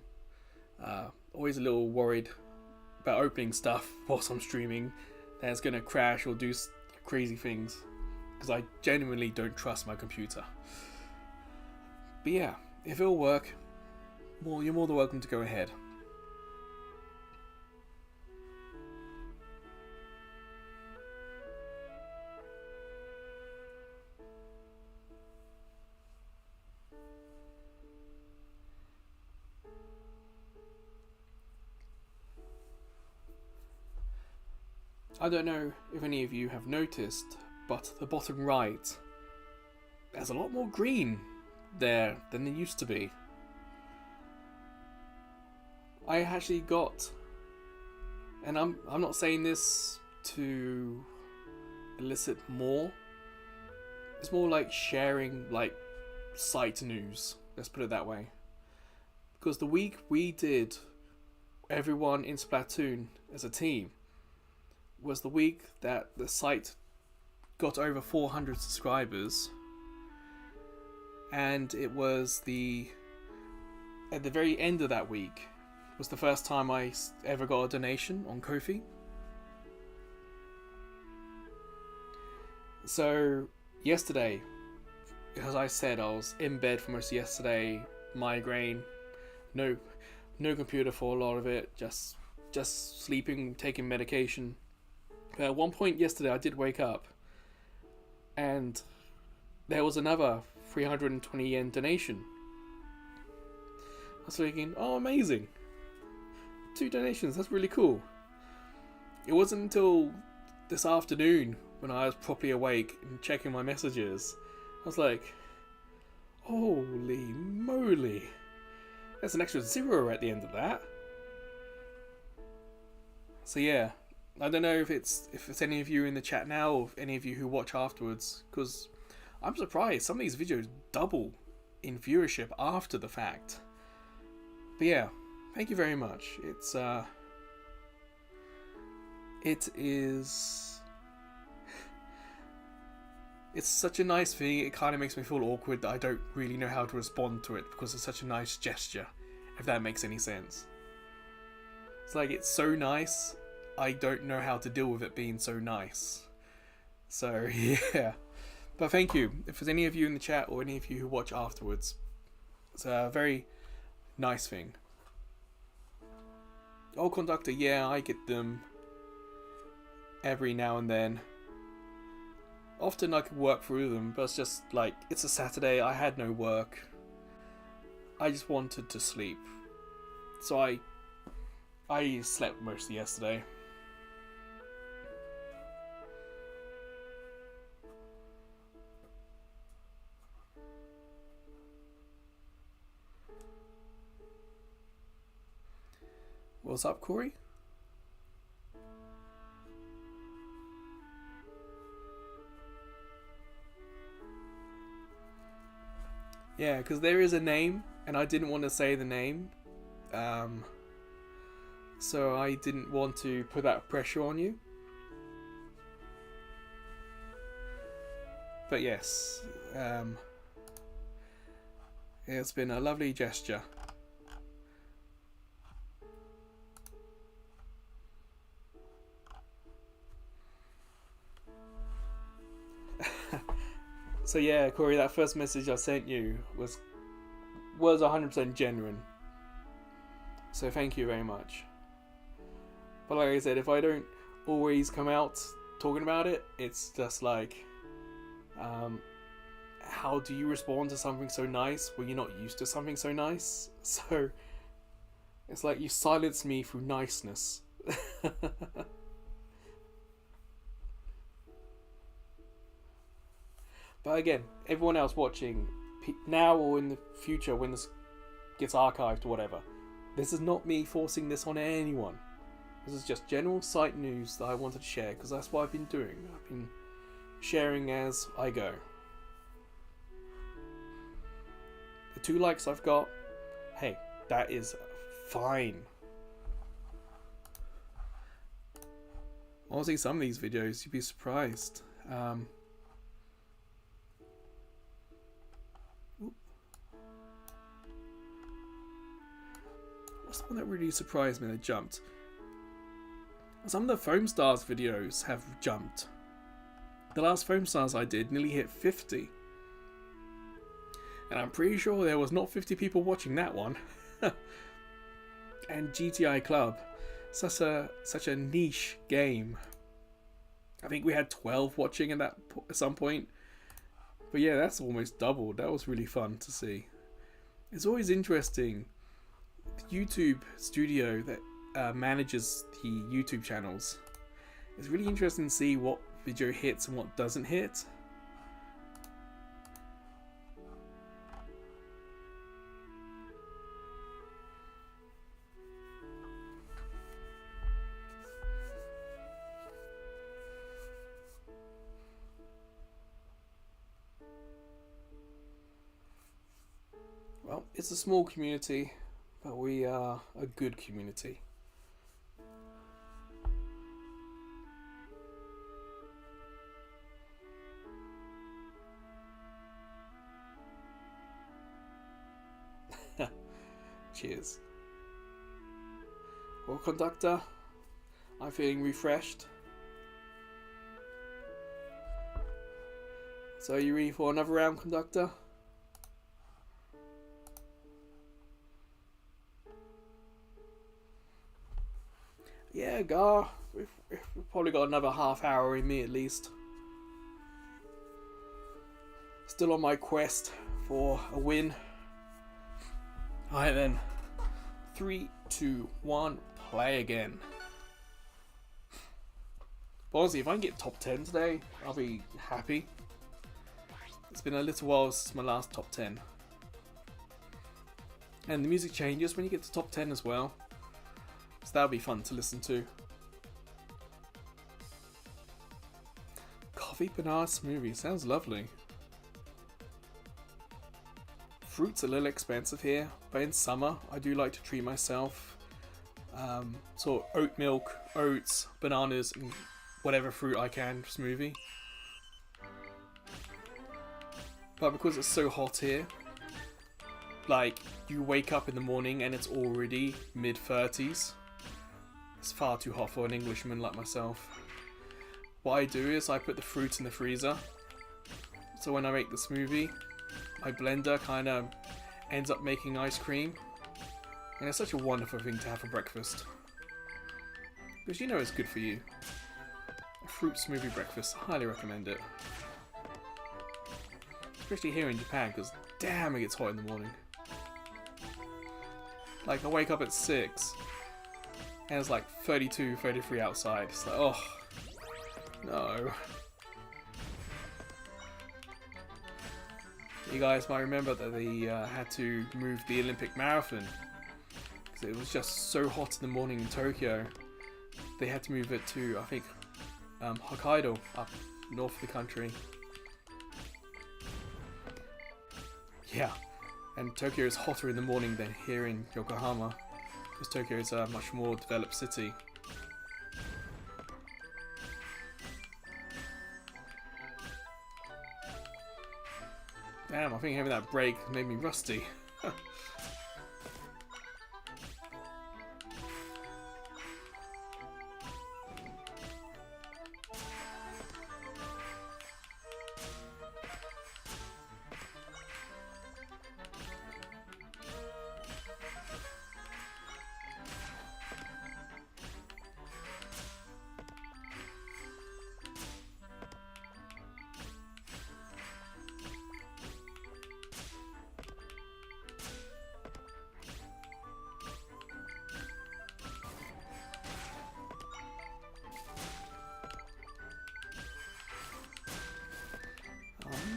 always a little worried about opening stuff whilst I'm streaming that it's going to crash or do crazy things, because I genuinely don't trust my computer. But yeah, if it'll work, well, you're more than welcome to go ahead. I don't know if any of you have noticed, but the bottom right, there's a lot more green there than there used to be. I actually got, and I'm not saying this to elicit more, it's more like sharing like site news, let's put it that way. Because the week we did everyone in Splatoon as a team was the week that the site got over 400 subscribers, and it was at the very end of that week was the first time I ever got a donation on Ko-fi. So yesterday, as I said, I was in bed for most of yesterday, migraine, no computer for a lot of it, just sleeping, taking medication. But at one point yesterday I did wake up and there was another 320 yen donation. I was thinking, oh, amazing, 2 donations, that's really cool. It wasn't until this afternoon when I was properly awake and checking my messages, I was like, holy moly, there's an extra 0 at the end of that. So yeah, I don't know if it's any of you in the chat now or if any of you who watch afterwards, because I'm surprised some of these videos double in viewership after the fact. But yeah, thank you very much. It's such a nice thing. It kind of makes me feel awkward that I don't really know how to respond to it because it's such a nice gesture, if that makes any sense. It's like, it's so nice, I don't know how to deal with it being so nice. So yeah, but thank you. If there's any of you in the chat or any of you who watch afterwards, it's a very nice thing. Oh, Conductor, yeah, I get them every now and then. Often I could work through them, but it's just like, it's a Saturday, I had no work, I just wanted to sleep, so I slept most of yesterday. What's up, Corey? Yeah, because there is a name, and I didn't want to say the name, so I didn't want to put that pressure on you. But yes, it's been a lovely gesture. So yeah, Corey, that first message I sent you was 100% genuine. So thank you very much. But like I said, if I don't always come out talking about it, it's just like, how do you respond to something so nice when you're not used to something so nice? So it's like you silence me through niceness. But again, everyone else watching now or in the future when this gets archived or whatever, this is not me forcing this on anyone. This is just general site news that I wanted to share because that's what I've been doing. I've been sharing as I go. The 2 likes I've got, Hey, that is fine. Honestly, some of these videos, you'd be surprised. What's the one that really surprised me that jumped? Some of the Foam Stars videos have jumped. The last Foam Stars I did nearly hit 50. And I'm pretty sure there was not 50 people watching that one. And GTI Club, such a niche game. I think we had 12 watching at some point. But yeah, that's almost doubled. That was really fun to see. It's always interesting. The YouTube studio that manages the YouTube channels. It's really interesting to see what video hits and what doesn't hit. Well, it's a small community, but we are a good community. Cheers. Well, conductor, I'm feeling refreshed. So, are you ready for another round, conductor? Yeah, Gar. We've probably got another half hour in me at least. Still on my quest for a win. Alright then. 3, 2, 1, play again. But honestly, if I can get top 10 today, I'll be happy. It's been a little while since my last top 10. And the music changes when you get to top 10 as well. So that'll be fun to listen to. Coffee banana smoothie, sounds lovely. Fruit's a little expensive here, but in summer I do like to treat myself. So oat milk, oats, bananas, and whatever fruit I can smoothie. But because it's so hot here, like you wake up in the morning and it's already mid-30s. It's far too hot for an Englishman like myself. What I do is I put the fruit in the freezer. So when I make the smoothie, my blender kind of ends up making ice cream. And it's such a wonderful thing to have for breakfast. Because you know it's good for you. A fruit smoothie breakfast, I highly recommend it. Especially here in Japan, because damn it gets hot in the morning. Like I wake up at 6. And it's like 32, 33 outside. It's like, oh, no. You guys might remember that they had to move the Olympic marathon. Because it was just so hot in the morning in Tokyo. They had to move it to, I think, Hokkaido, up north of the country. Yeah, and Tokyo is hotter in the morning than here in Yokohama. Because Tokyo is a much more developed city. Damn, I think having that break made me rusty.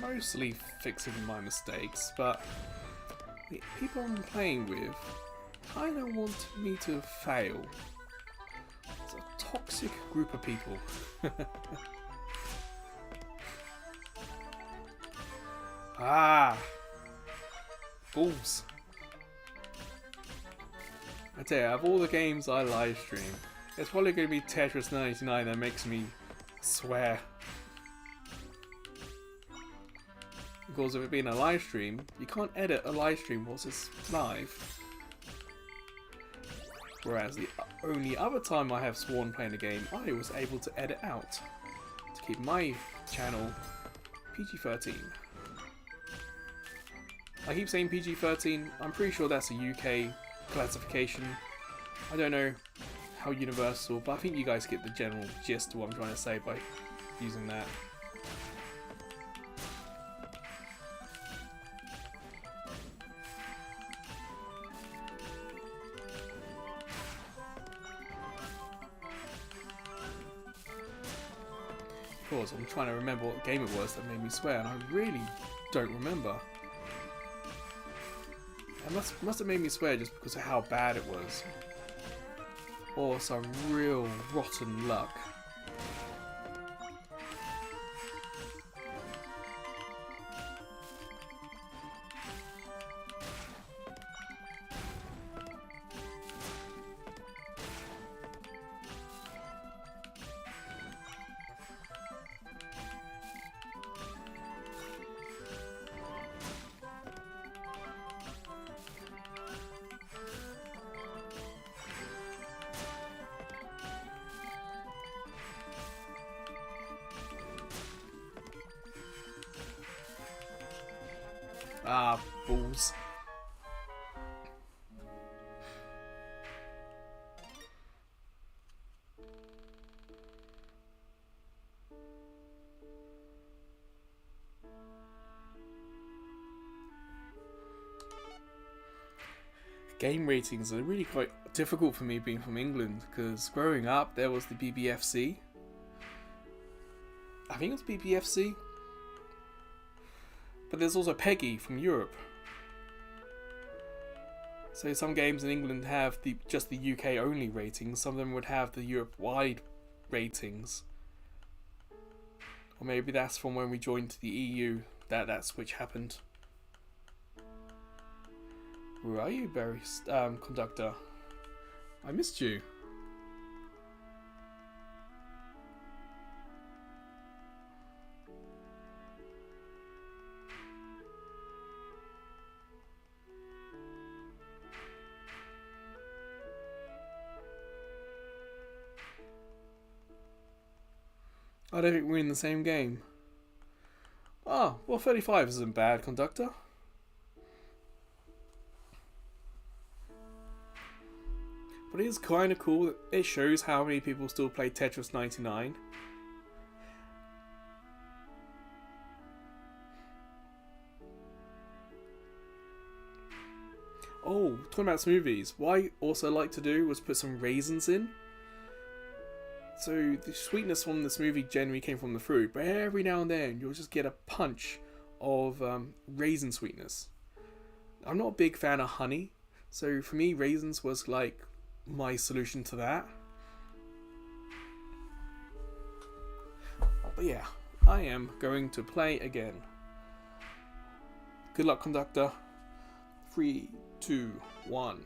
Mostly fixing my mistakes, but the people I'm playing with kind of want me to fail. It's a toxic group of people. Ah! Balls. I tell you, of all the games I live stream, it's probably going to be Tetris 99 that makes me swear. Because of it being a live stream, you can't edit a live stream once it's live. Whereas the only other time I have sworn playing a game, I was able to edit out to keep my channel PG-13. I keep saying PG-13, I'm pretty sure that's a UK classification. I don't know how universal, but I think you guys get the general gist of what I'm trying to say by using that. Of course, I'm trying to remember what game it was that made me swear, and I really don't remember. It must have made me swear just because of how bad it was. Or some real rotten luck. Ah, balls. Game ratings are really quite difficult for me being from England, because growing up there was the BBFC. I think it was BBFC. But there's also PEGI from Europe. So some games in England have just the UK only ratings, some of them would have the Europe-wide ratings. Or maybe that's from when we joined the EU that switch happened. Where are you, Barry Conductor? I missed you. I don't think we're in the same game. Oh, well 35 isn't bad, Conductor. But it is kind of cool that it shows how many people still play Tetris 99. Oh, talking about smoothies. What I also like to do was put some raisins in. So the sweetness from the smoothie generally came from the fruit, but every now and then you'll just get a punch of raisin sweetness. I'm not a big fan of honey, so for me raisins was like my solution to that. But yeah, I am going to play again. Good luck, Conductor. 3, 2, 1.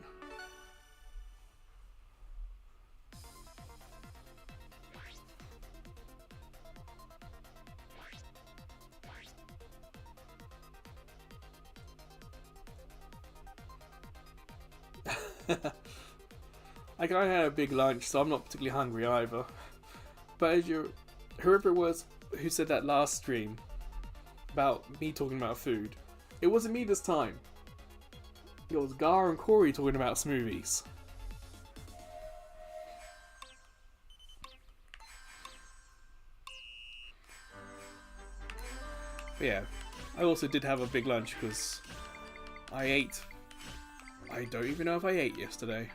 I kind of had a big lunch, so I'm not particularly hungry either. But as whoever it was who said that last stream about me talking about food, it wasn't me this time. It was Gar and Corey talking about smoothies. But yeah, I also did have a big lunch because I don't even know if I ate yesterday.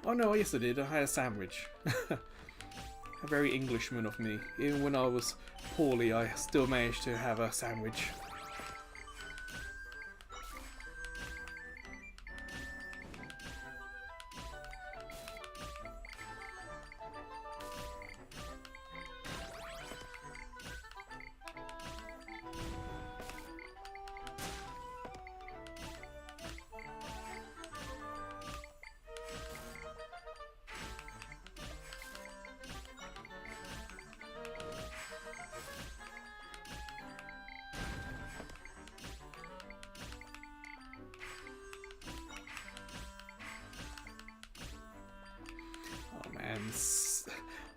Oh no, yes I did. I had a sandwich. A very Englishman of me. Even when I was poorly, I still managed to have a sandwich.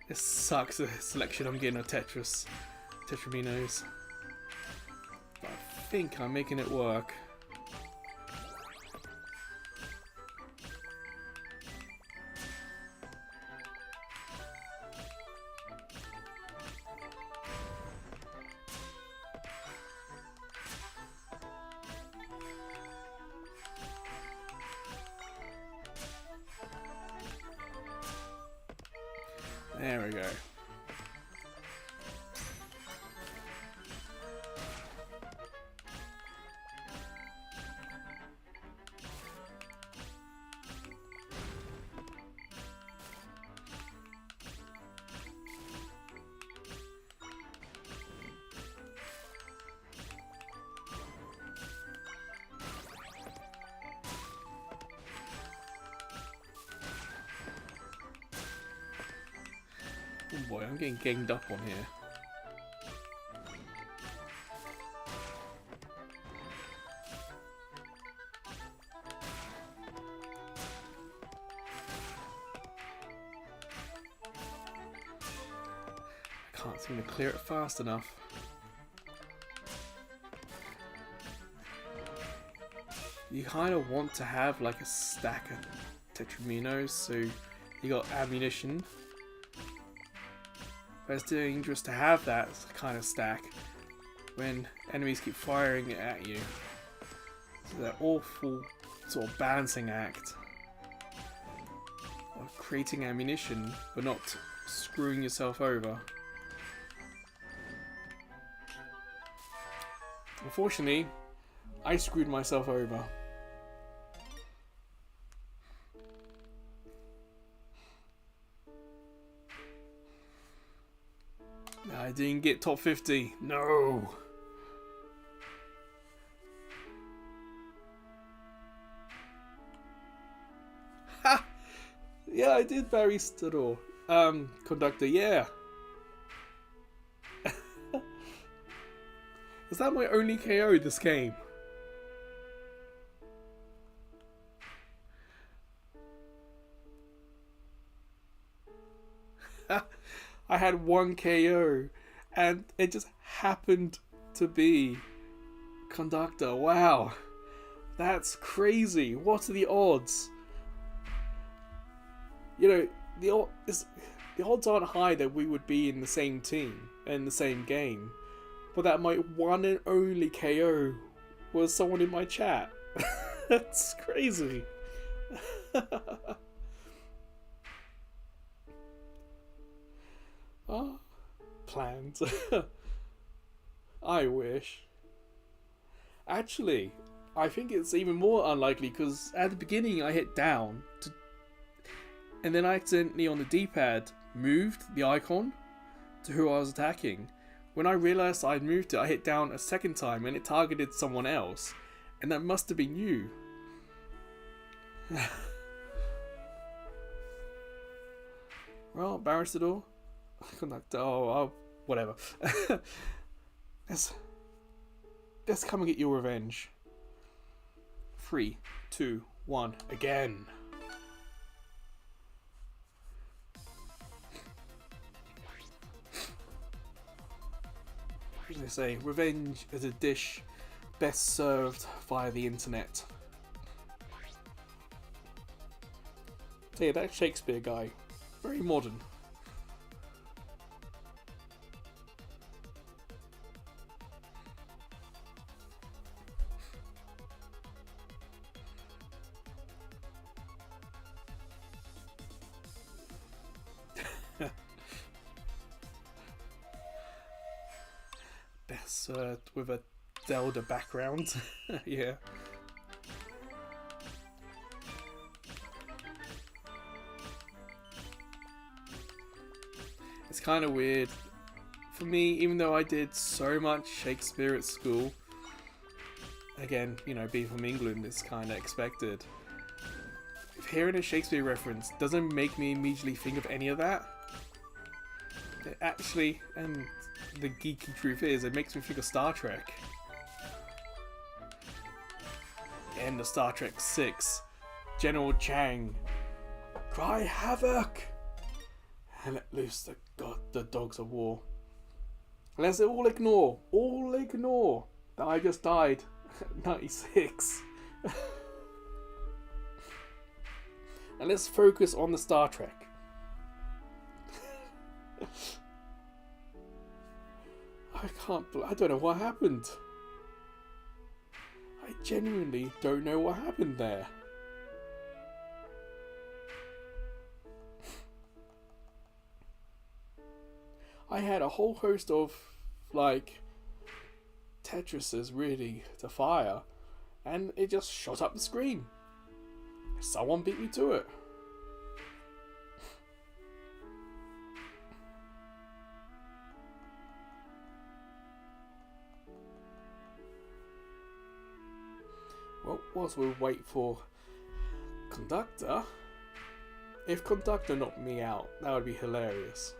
It sucks the selection I'm getting of Tetraminos. But I think I'm making it work. There we go. Oh boy, I'm getting ganged up on here. I can't seem to clear it fast enough. You kind of want to have like a stack of Tetraminos, so you got ammunition. But it's dangerous to have that kind of stack when enemies keep firing it at you. So that awful sort of balancing act of creating ammunition but not screwing yourself over. Unfortunately, I screwed myself over. I didn't get top 50. No. Ha! Yeah, I did Barry Studor. Conductor, yeah. Is that my only KO this game? I had one KO and it just happened to be Conductor. Wow, that's crazy. What are the odds? You know, the odds aren't high that we would be in the same team in the same game, but that my one and only KO was someone in my chat. That's crazy. Oh, plans. I wish. Actually, I think it's even more unlikely because at the beginning I hit down to, and then I accidentally on the D-pad moved the icon to who I was attacking. When I realised I'd moved it, I hit down a second time and it targeted someone else, and that must have been you. Well, Barristador. Conductor, oh, whatever. Let's come and get your revenge. 3, 2, 1, again. As they say, revenge is a dish best served via the internet. So yeah, that Shakespeare guy, very modern. Best with a Zelda background. Yeah. It's kind of weird. For me, even though I did so much Shakespeare at school, again, you know, being from England, it's kind of expected. Hearing a Shakespeare reference doesn't make me immediately think of any of that. It actually, and the geeky truth is, it makes me think of Star Trek. End of Star Trek 6, General Chang, cry havoc! and let loose the dogs of war. Let's all ignore that I just died at 96. And let's focus on the Star Trek. I don't know what happened. I genuinely don't know what happened there. I had a whole host of, like, Tetrises ready to fire, and it just shot up the screen. Someone beat me to it. Well, whilst we wait for Conductor, if Conductor knocked me out, that would be hilarious.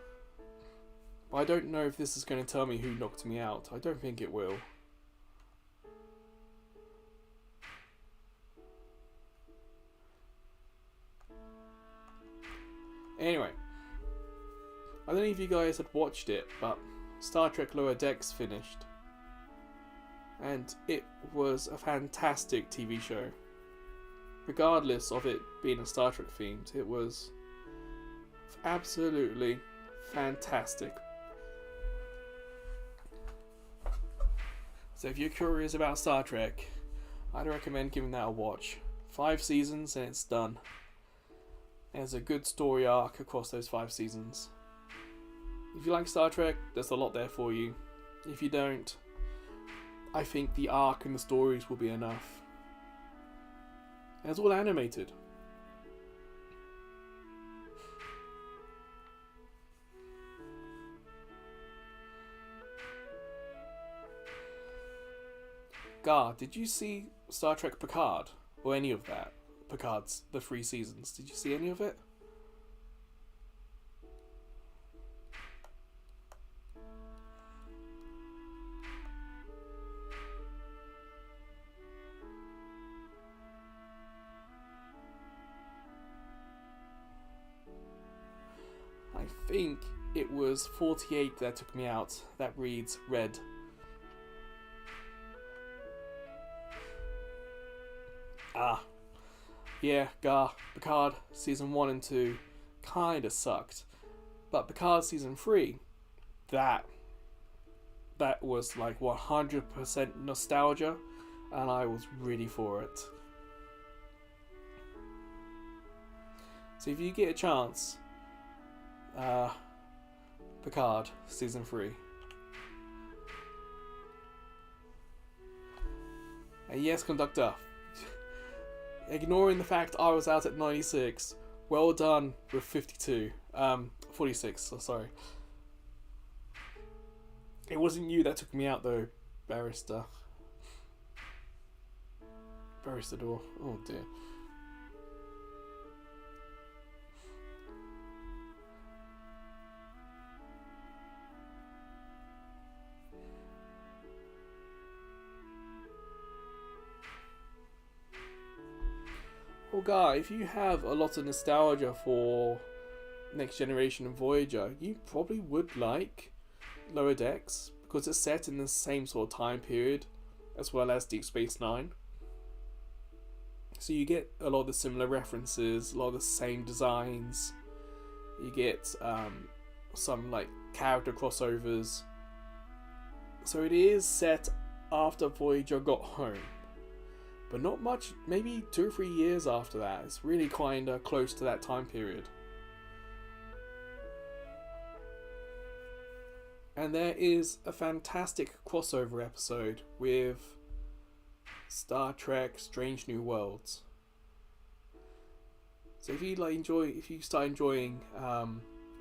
But I don't know if this is going to tell me who knocked me out. I don't think it will. Anyway, I don't know if you guys had watched it, but Star Trek Lower Decks finished. And it was a fantastic TV show. Regardless of it being a Star Trek themed, it was absolutely fantastic. So if you're curious about Star Trek, I'd recommend giving that a watch. 5 seasons and it's done. There's a good story arc across those 5 seasons. If you like Star Trek, there's a lot there for you. If you don't, I think the arc and the stories will be enough. And it's all animated. Gar, did you see Star Trek Picard? Or any of that? Picard's, the 3 seasons. Did you see any of it? I think it was 48 that took me out. That reads red. Yeah, Picard season 1 and 2 kinda sucked. But Picard season 3, that was like 100% nostalgia, and I was ready for it. So if you get a chance, Picard season 3. And yes, Conductor, ignoring the fact I was out at 96, well done with 46, so sorry. It wasn't you that took me out though, Barrister. Barristador, oh dear. Well, Guy, if you have a lot of nostalgia for Next Generation and Voyager, you probably would like Lower Decks, because it's set in the same sort of time period as well as Deep Space Nine. So you get a lot of the similar references, a lot of the same designs. You get some like character crossovers. So it is set after Voyager got home. But not much, maybe 2 or 3 years after that. It's really kinda close to that time period. And there is a fantastic crossover episode with Star Trek Strange New Worlds. So if you start enjoying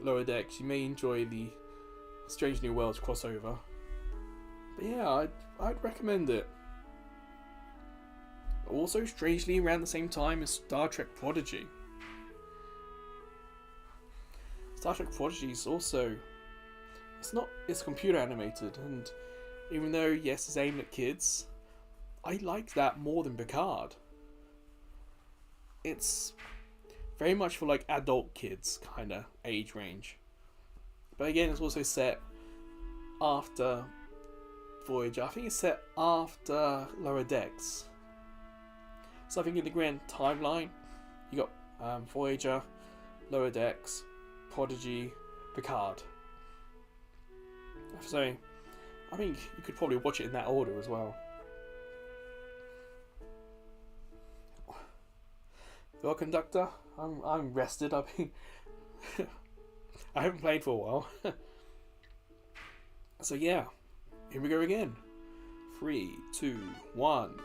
Lower Decks, you may enjoy the Strange New Worlds crossover. But yeah, I'd recommend it. Also, strangely, around the same time as Star Trek Prodigy. Star Trek Prodigy is also... It's computer animated, and even though, yes, it's aimed at kids, I like that more than Picard. It's very much for, like, adult kids kind of age range. But again, it's also set after Voyager. I think it's set after Lower Decks. So I think in the grand timeline, you got Voyager, Lower Decks, Prodigy, Picard. So I think you could probably watch it in that order as well. Well, Conductor, I'm rested. I haven't played for a while. So yeah, here we go again. 3, 2, 1.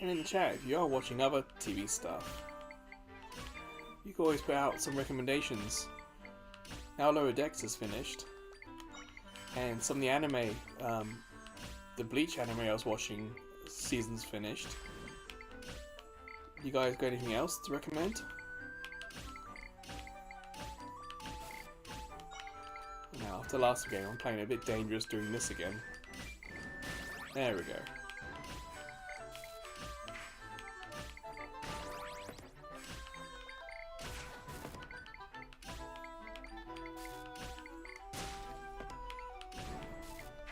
And in the chat, if you are watching other TV stuff, you can always put out some recommendations. Now Lower Decks is finished, and some of the anime, the Bleach anime I was watching, season's finished. You guys got anything else to recommend? Now, after the last game, I'm playing a bit dangerous doing this again. There we go.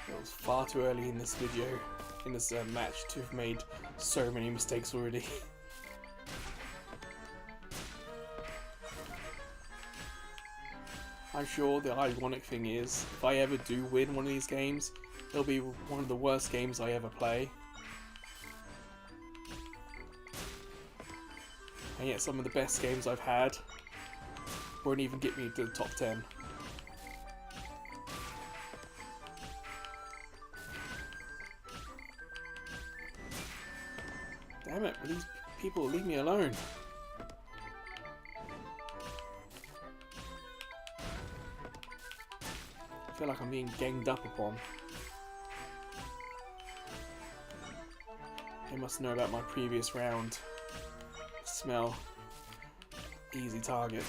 It was far too early in this video, in this match, to have made so many mistakes already. I'm sure the ironic thing is, if I ever do win one of these games, it'll be one of the worst games I ever play. And yet some of the best games I've had won't even get me to the top 10. Damn it, will these people leave me alone? I feel like I'm being ganged up upon. They must know about my previous round. Smell. Easy target.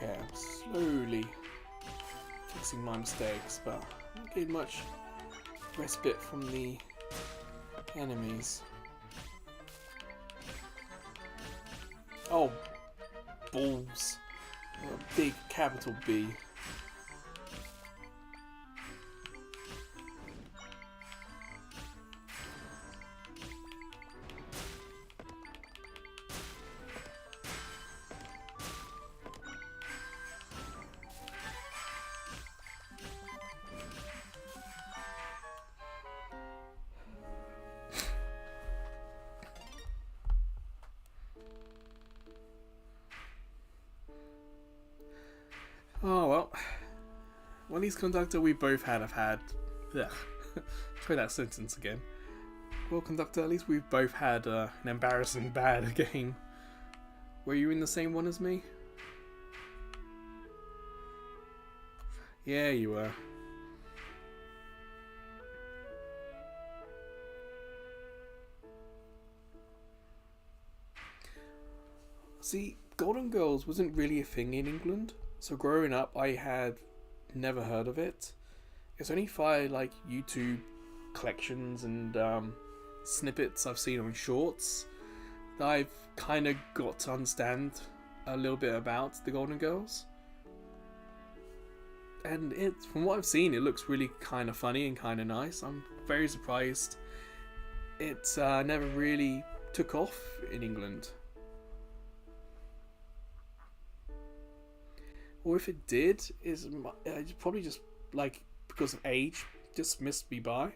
Okay, I'm slowly fixing my mistakes, but I'm not getting much respite from the enemies. Oh, balls. A big capital B. Oh well. Well, these Conductor we both have had. Ugh. Try that sentence again. Well, Conductor, at least we've both had an embarrassing bad game. Were you in the same one as me? Yeah, you were. See, Golden Girls wasn't really a thing in England. So growing up, I had never heard of it. It's only via like YouTube collections and snippets I've seen on shorts that I've kind of got to understand a little bit about the Golden Girls. and from what I've seen, it looks really kind of funny and kind of nice. I'm very surprised it never really took off in England. Or if it did, it's probably just like because of age, just missed me by.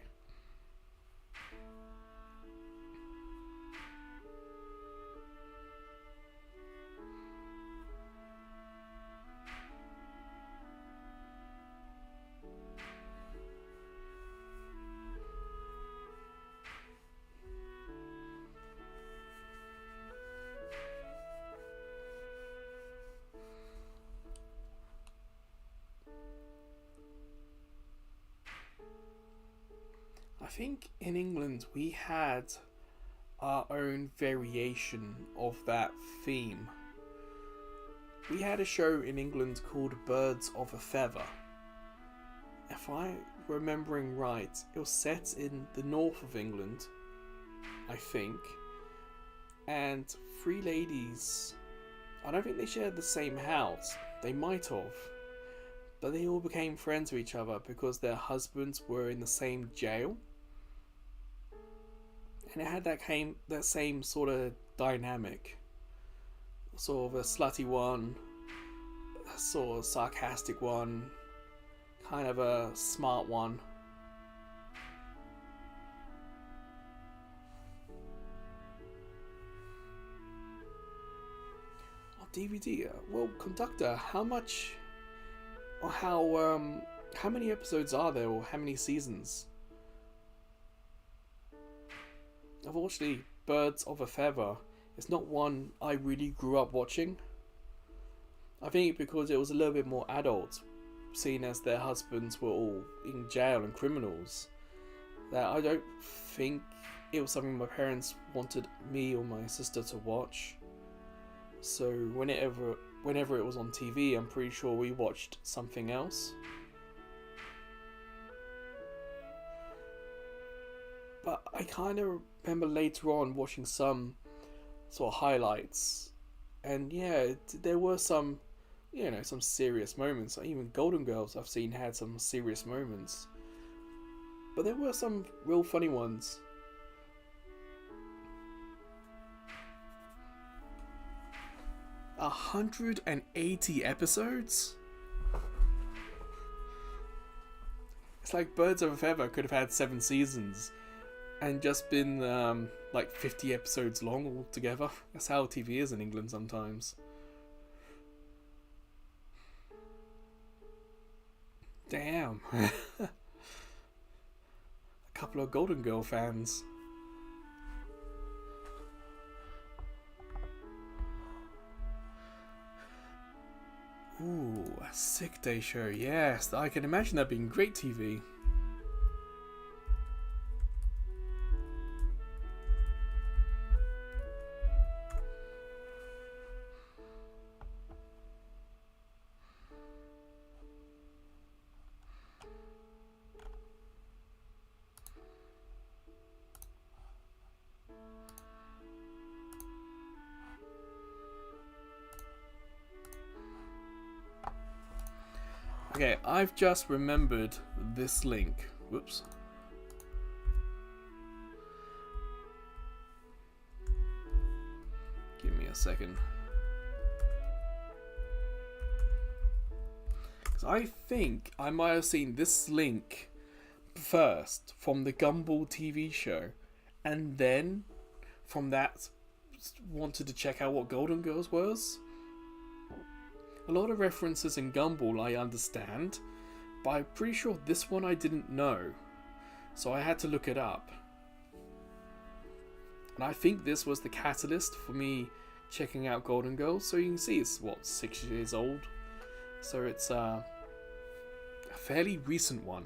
I think in England we had our own variation of that theme. We had a show in England called Birds of a Feather. If I'm remembering right, it was set in the north of England, I think. And three ladies, I don't think they shared the same house. They might have. But they all became friends with each other because their husbands were in the same jail. And it had that same sort of dynamic. Sort of a slutty one, a sort of sarcastic one, kind of a smart one. On DVD, well, conductor, how much, or how many episodes are there, or how many seasons? Unfortunately, Birds of a Feather is not one I really grew up watching. I think because it was a little bit more adult, seeing as their husbands were all in jail and criminals, that I don't think it was something my parents wanted me or my sister to watch. So whenever it was on TV, I'm pretty sure we watched something else. But I kind of remember later on watching some sort of highlights, and yeah, there were some, some serious moments. Even Golden Girls I've seen had some serious moments, but there were some real funny ones. A 180 episodes? It's like Birds of a Feather could have had 7 seasons and just been like 50 episodes long altogether. That's how TV is in England sometimes. Damn. A couple of Golden Girl fans. Ooh, a sick day show. Yes, I can imagine that being great TV. Okay, I've just remembered this link. Whoops. Give me a second. Because I think I might have seen this link first from the Gumball TV show, and then from that wanted to check out what Golden Girls was. A lot of references in Gumball I understand, but I'm pretty sure this one I didn't know, so I had to look it up. And I think this was the catalyst for me checking out Golden Girls. So you can see it's 6 years old, so it's a fairly recent one.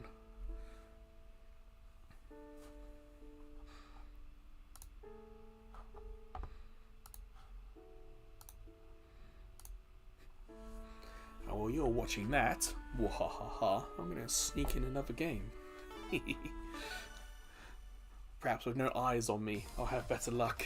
While you're watching that, wahahaha, I'm going to sneak in another game. Perhaps with no eyes on me, I'll have better luck.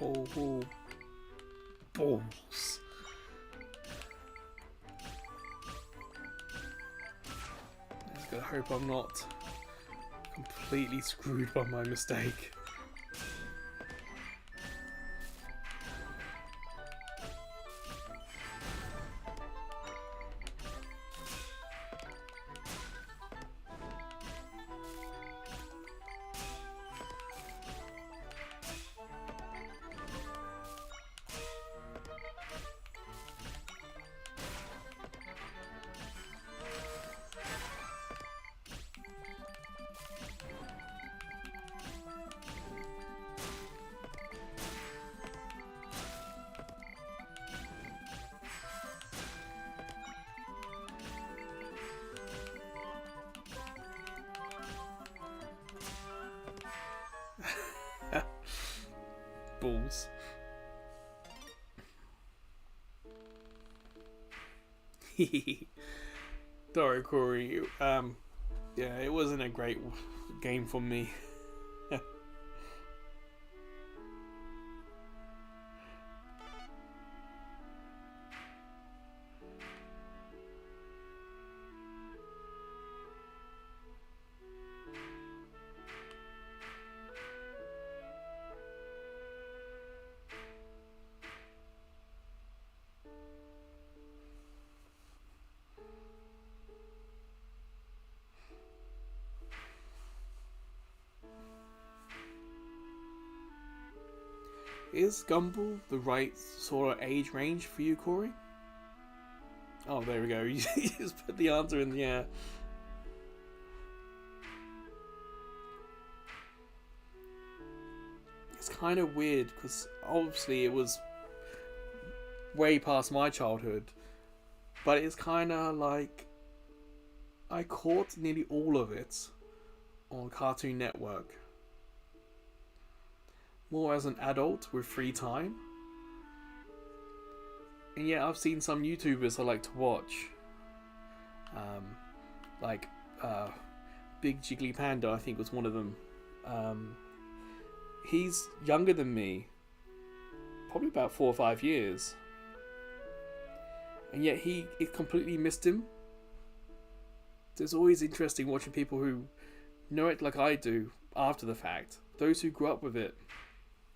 Oh, balls. I gotta hope I'm not completely screwed by my mistake. Balls. Sorry, Corey. Yeah, it wasn't a great game for me. Is Gumball the right sort of age range for you, Corey? Oh, there we go. You just put the answer in the air. It's kind of weird because obviously it was way past my childhood, but it's kind of like I caught nearly all of it on Cartoon Network. More as an adult with free time. And yeah, I've seen some YouTubers I like to watch. Like Big Jiggly Panda, I think was one of them. He's younger than me. Probably about 4 or 5 years. And yet it completely missed him. It's always interesting watching people who know it like I do after the fact. Those who grew up with it.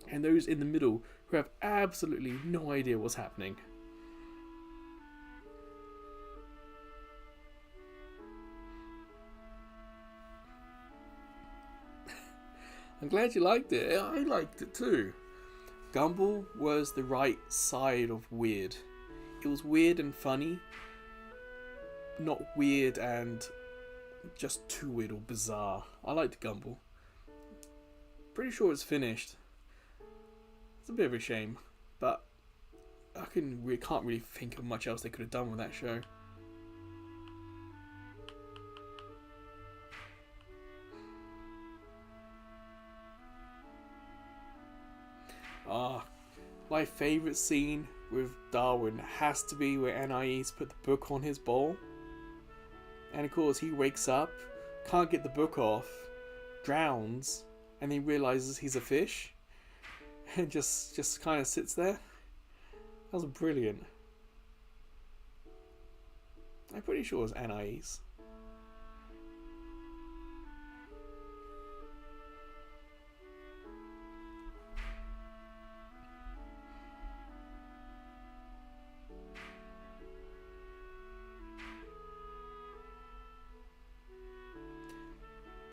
And those in the middle who have absolutely no idea what's happening. I'm glad you liked it. I liked it too. Gumball was the right side of weird. It was weird and funny. Not weird and just too weird or bizarre. I liked Gumball. Pretty sure it's finished. It's a bit of a shame, but I can't really think of much else they could have done with that show. My favourite scene with Darwin has to be where Anais put the book on his bowl. And of course he wakes up, can't get the book off, drowns, and then realises he's a fish. And just kind of sits there. That was brilliant. I'm pretty sure it was Anais.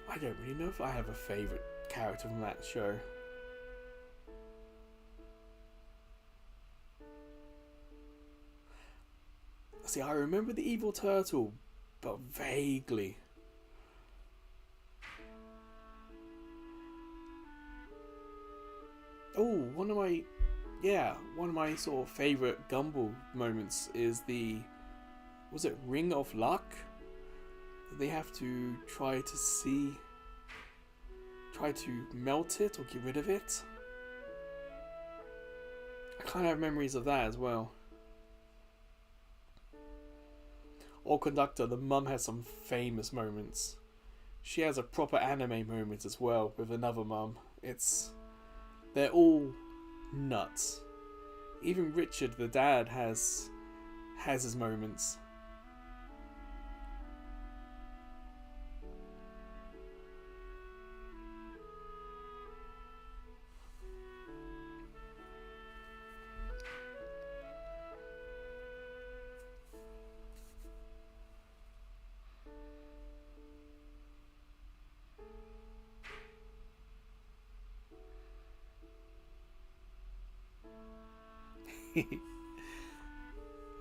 I don't really know if I have a favourite character from that show. See, I remember the evil turtle, but vaguely. Oh, one of my sort of favourite Gumball moments is was it Ring of Luck? They have to try to melt it or get rid of it. I kind of have memories of that as well. Or Conductor, the mum has some famous moments. She has a proper anime moment as well with another mum. They're all nuts. Even Richard, the dad, has his moments.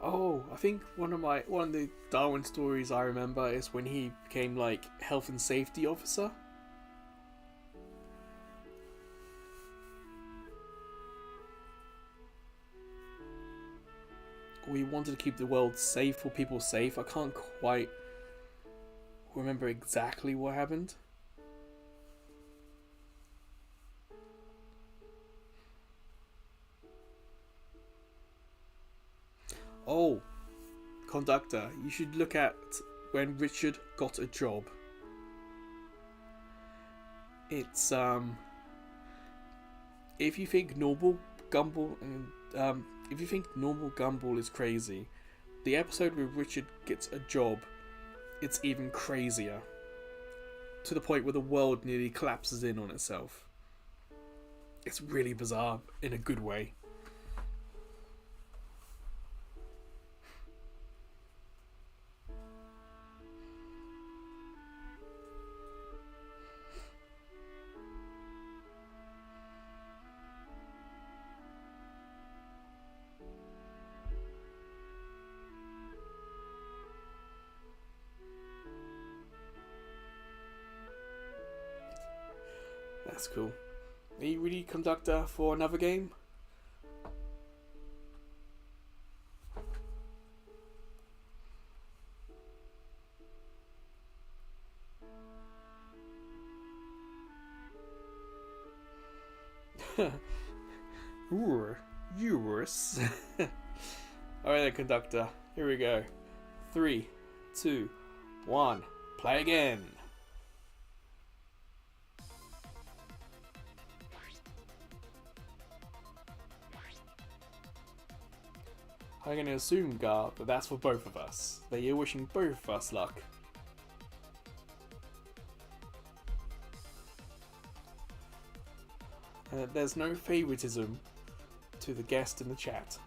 Oh, I think one of the Darwin stories I remember is when he became like health and safety officer. We wanted to keep the world safe for people safe. I can't quite remember exactly what happened. Oh, conductor, you should look at when Richard got a job. It's if you think normal Gumball and if you think normal Gumball is crazy, the episode where Richard gets a job, it's even crazier. To the point where the world nearly collapses in on itself. It's really bizarre in a good way. That's cool. Are you really conductor for another game? Yours. Alright then, conductor. Here we go. 3, 2, 1. Play again. I'm going to assume, Gar, that that's for both of us. That you're wishing both of us luck. There's no favoritism to the guest in the chat.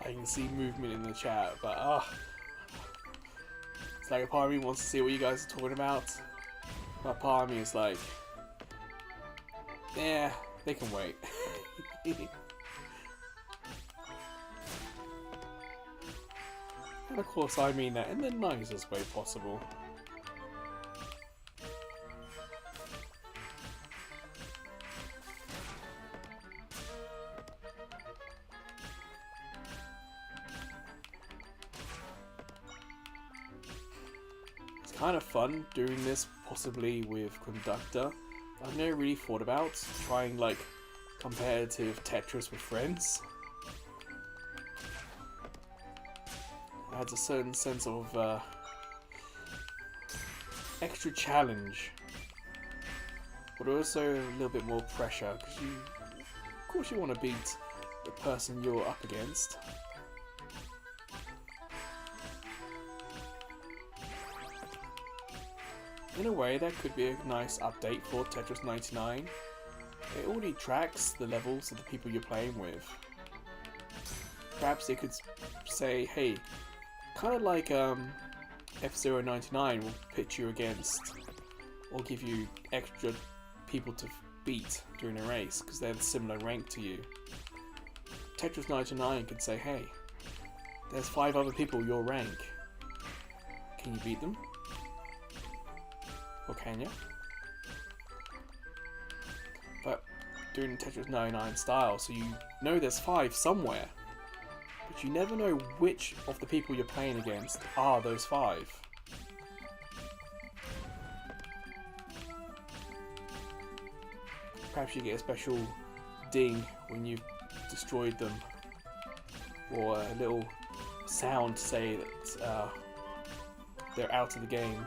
I can see movement in the chat, but it's like a part of me wants to see what you guys are talking about. But part of me is like, yeah, they can wait. And of course I mean that in the nicest way possible. Kind of fun doing this possibly with conductor. I've never really thought about trying like competitive Tetris with friends. It adds a certain sense of extra challenge but also a little bit more pressure because of course, you want to beat the person you're up against. In a way, that could be a nice update for Tetris 99. It already tracks the levels of the people you're playing with. Perhaps they could say, hey, kind of like F-Zero 99 will pitch you against, or give you extra people to beat during a race because they're similar rank to you. Tetris 99 could say, hey, there's 5 other people your rank. Can you beat them? Or can you? But doing Tetris 99 style, so you know there's 5 somewhere, but you never know which of the people you're playing against are those 5. Perhaps you get a special ding when you've destroyed them, or a little sound to say that they're out of the game.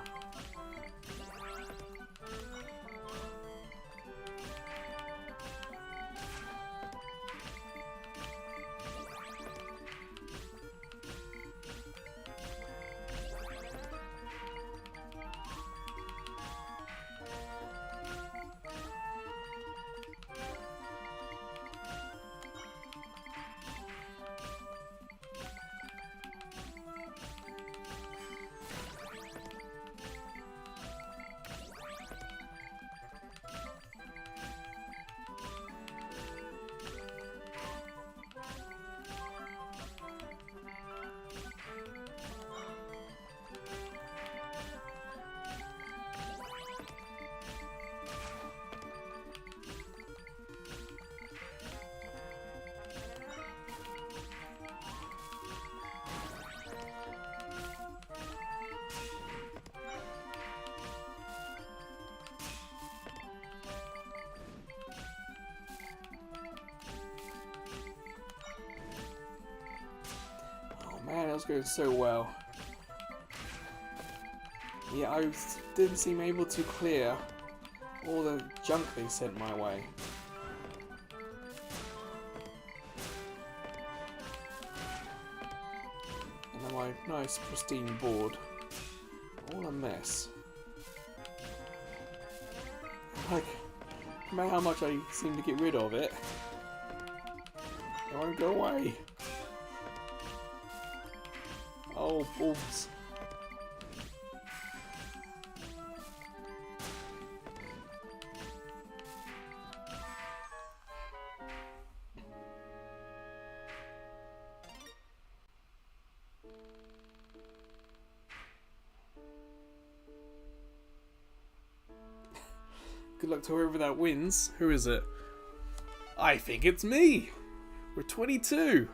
Man, that was going so well. Yeah, I didn't seem able to clear all the junk they sent my way. And then my nice pristine board. All a mess. Like, no matter how much I seem to get rid of it, it won't go away. Oh, balls. Good luck to whoever that wins. Who is it? I think it's me! We're 22!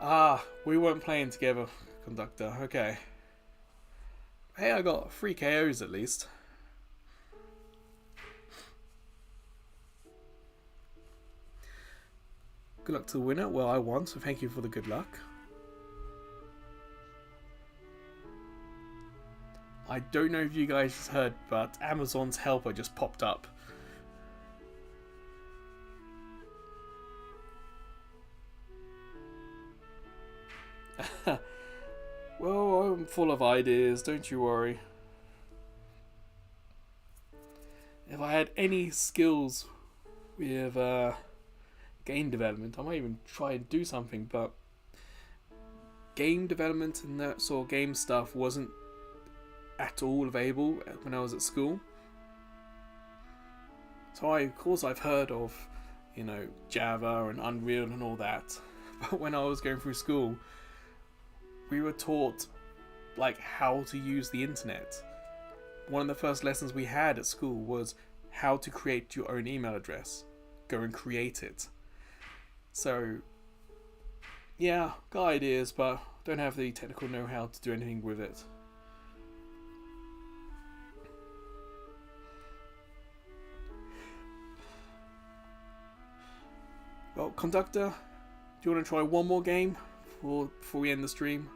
Ah, we weren't playing together, conductor. Okay. Hey, I got 3 KOs at least. Good luck to the winner. Well, I won, so thank you for the good luck. I don't know if you guys heard, but Amazon's helper just popped up. Well, I'm full of ideas, don't you worry. If I had any skills with game development, I might even try and do something, but game development and that sort of game stuff wasn't at all available when I was at school. So of course I've heard of, you know, Java and Unreal and all that, but when I was going through school, we were taught like how to use the internet. One of the first lessons we had at school was how to create your own email address. Go and create it. So yeah, got ideas, but don't have the technical know-how to do anything with it. Well, Conductor, do you want to try one more game before we end the stream?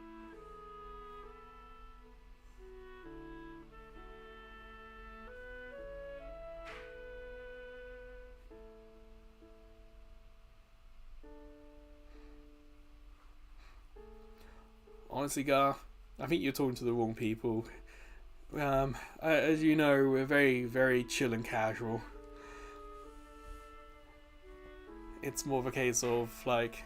Honestly, Gar, I think you're talking to the wrong people. As you know, we're very, very chill and casual. It's more of a case of like,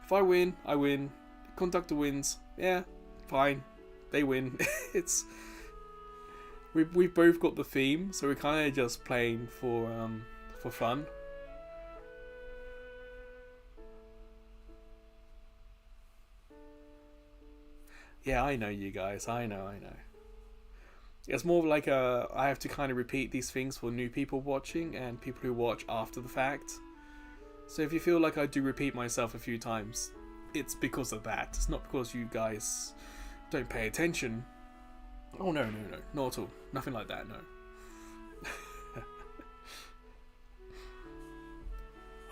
if I win, I win. Conductor wins, yeah, fine, they win. We've both got the theme, so we're kind of just playing for fun. Yeah, I know you guys. I know. It's more like I have to kind of repeat these things for new people watching and people who watch after the fact. So if you feel like I do repeat myself a few times, it's because of that. It's not because you guys don't pay attention. Oh no, not at all. Nothing like that, no.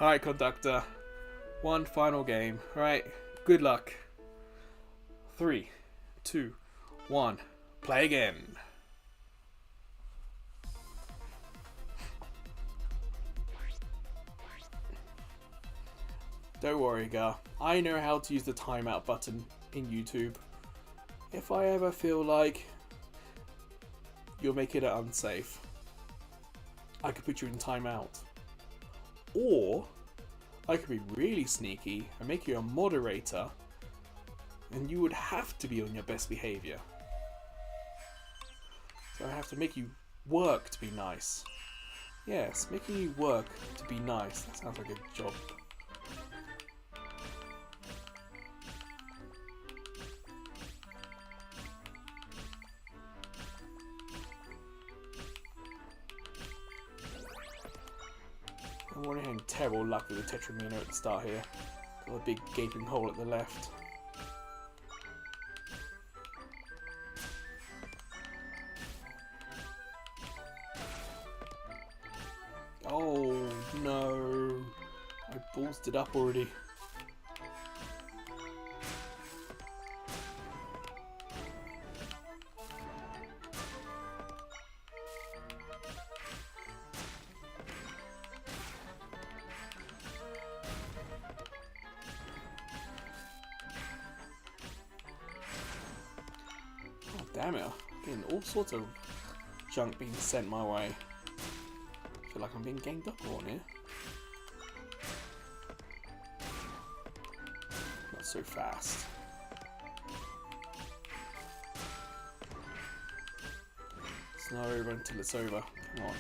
Alright, Conductor. One final game. Alright, good luck. 3, 2, 1. Play again. Don't worry, Gar. I know how to use the timeout button in YouTube. If I ever feel like you're making it unsafe, I could put you in timeout. Or I could be really sneaky and make you a moderator, and you would have to be on your best behavior. So I have to make you work to be nice. Yes, making you work to be nice. That sounds like a job. I'm running in terrible luck with the Tetramino at the start here. Got a big gaping hole at the left. Oh no, I ballsed it up already. Oh damn it, I'm getting all sorts of junk being sent my way. I feel like I'm being ganged up on here. Not so fast. It's not over until it's over. Come on.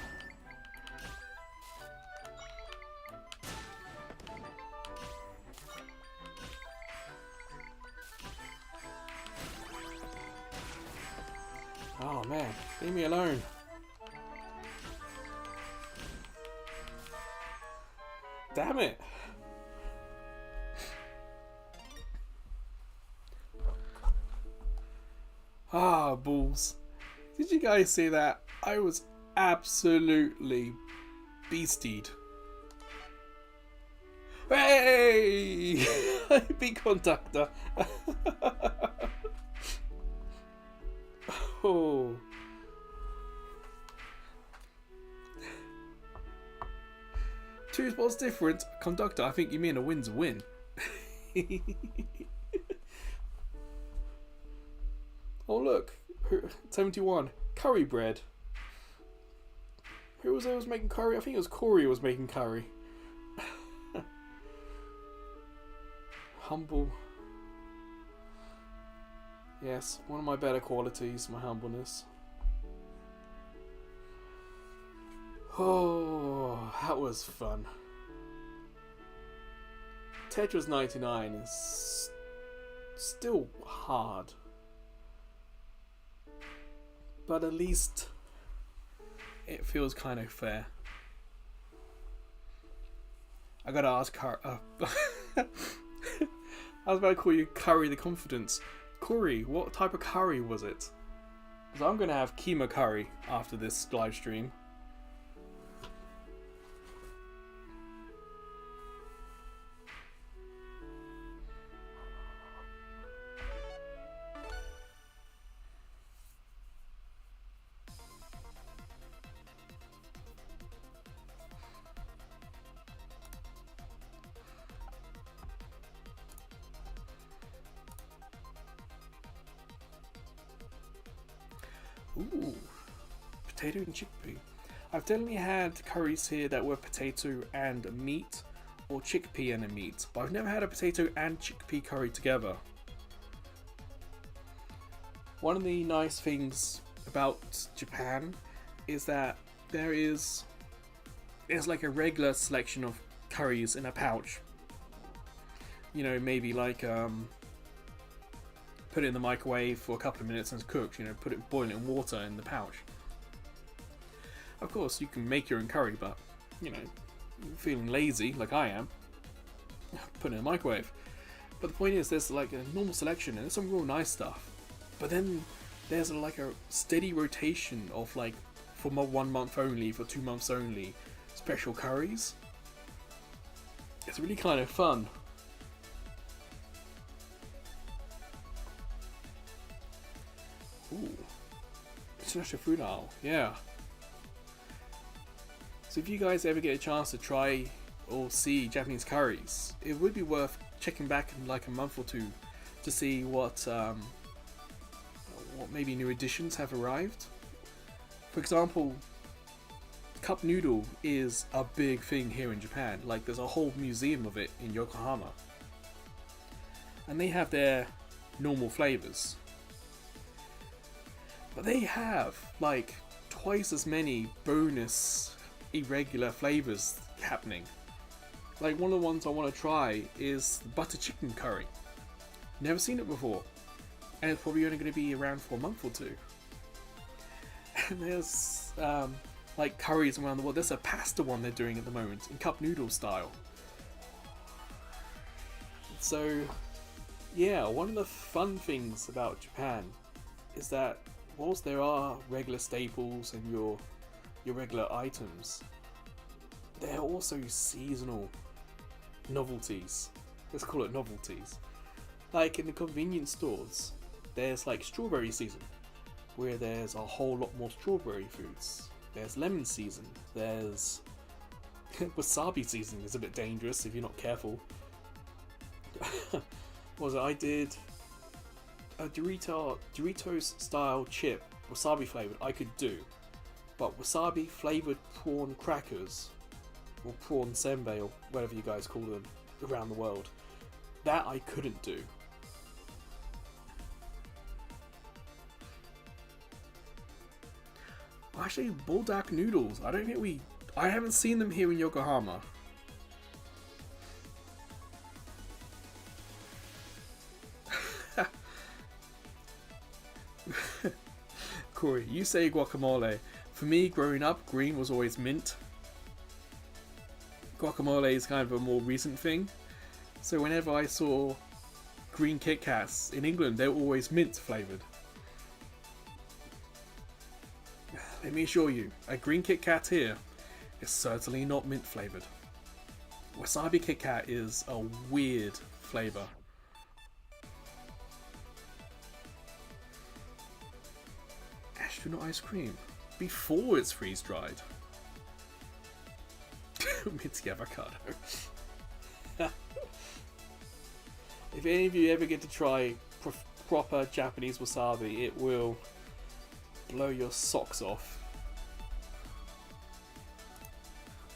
Oh man, leave me alone. Damn it! Ah, balls. Did you guys see that? I was absolutely beastied. Hey! Big Conductor. Oh. Two spots different. Conductor, I think you mean a win's a win. Oh look, 71. Curry bread. Who was making curry? I think it was Corey who was making curry. Humble. Yes, one of my better qualities, my humbleness. Oh, that was fun. Tetris 99 is still hard. But at least it feels kind of fair. I gotta ask her. I was about to call you Curry the Confidence. Corey, what type of curry was it? Because I'm gonna have keema curry after this live stream. Ooh, potato and chickpea. I've definitely had curries here that were potato and meat, or chickpea and a meat, but I've never had a potato and chickpea curry together. One of the nice things about Japan is that there's like a regular selection of curries in a pouch. You know, maybe like put it in the microwave for a couple of minutes and it's cooked. You know, boil it in water in the pouch. Of course, you can make your own curry, but you know, feeling lazy like I am, put it in the microwave. But the point is, there's like a normal selection and there's some real nice stuff. But then there's like a steady rotation of like for 1 month only, for 2 months only, special curries. It's really kind of fun. Ooh, international food aisle, yeah. So if you guys ever get a chance to try or see Japanese curries, it would be worth checking back in like a month or two to see what maybe new additions have arrived. For example, cup noodle is a big thing here in Japan. Like there's a whole museum of it in Yokohama. And they have their normal flavors. But they have like twice as many bonus irregular flavors happening. Like one of the ones I want to try is butter chicken curry. Never seen it before. And it's probably only going to be around for a month or two. And there's like curries around the world. There's a pasta one they're doing at the moment in cup noodle style. So yeah, one of the fun things about Japan is that whilst there are regular staples and your regular items, there are also seasonal novelties. Let's call it novelties. Like in the convenience stores, there's like strawberry season, where there's a whole lot more strawberry foods. There's lemon season. There's wasabi season is a bit dangerous if you're not careful. I did a Doritos style chip, wasabi flavored, I could do. But wasabi flavored prawn crackers, or prawn senbei, or whatever you guys call them around the world, that I couldn't do. Actually, buldak noodles, I haven't seen them here in Yokohama. Corey, you say guacamole. For me, growing up, green was always mint. Guacamole is kind of a more recent thing. So whenever I saw green Kit Kats in England, they were always mint flavoured. Let me assure you, a green Kit Kat here is certainly not mint flavoured. Wasabi Kit Kat is a weird flavour. Astronaut ice cream before it's freeze dried. Minty avocado. If any of you ever get to try proper Japanese wasabi, it will blow your socks off.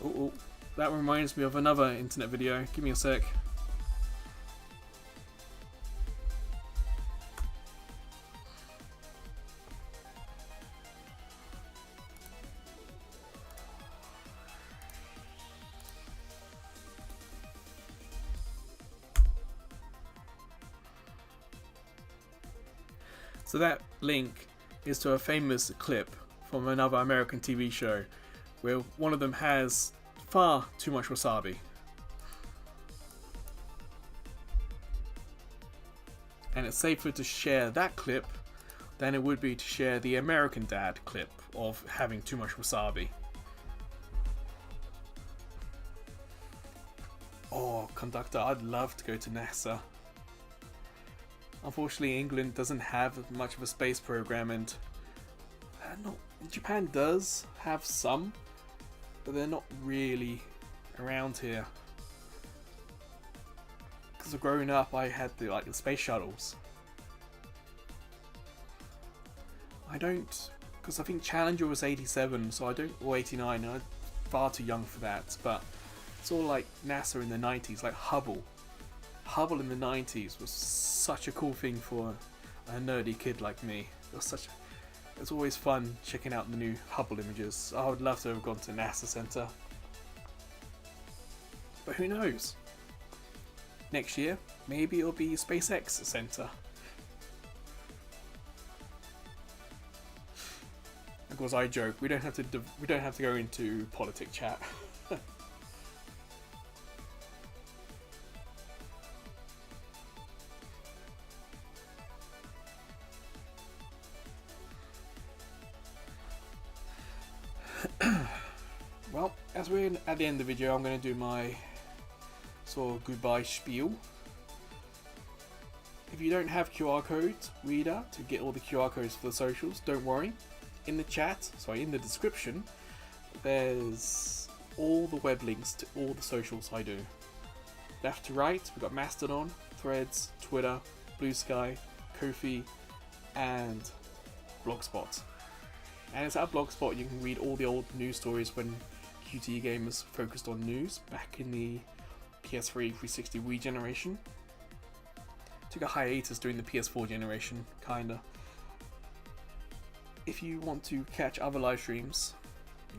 Oh, that reminds me of another internet video. Give me a sec. So that link is to a famous clip from another American TV show where one of them has far too much wasabi. And it's safer to share that clip than it would be to share the American Dad clip of having too much wasabi. Oh, conductor, I'd love to go to NASA. Unfortunately, England doesn't have much of a space program, and Japan does have some, but they're not really around here. Because growing up, I had the space shuttles. I don't because I think Challenger was 87, so I don't, or 89. I'm far too young for that. But it's all like NASA in the 90s, like Hubble. Hubble in the 90s was such a cool thing for a nerdy kid like me. It's always fun checking out the new Hubble images. I would love to have gone to NASA Center. But who knows? Next year, maybe it'll be SpaceX Center. Of course, I joke. We don't have to go into politic chat. Well, as we're at the end of the video, I'm going to do my sort of goodbye spiel. If you don't have QR code reader to get all the QR codes for the socials, don't worry. In the description, there's all the web links to all the socials I do. Left to right, we've got Mastodon, Threads, Twitter, Blue Sky, Ko-fi, and Blogspot. And it's at Blogspot you can read all the old news stories when QTE Gamers focused on news back in the PS3 360 Wii generation. Took a hiatus during the PS4 generation, kinda. If you want to catch other live streams,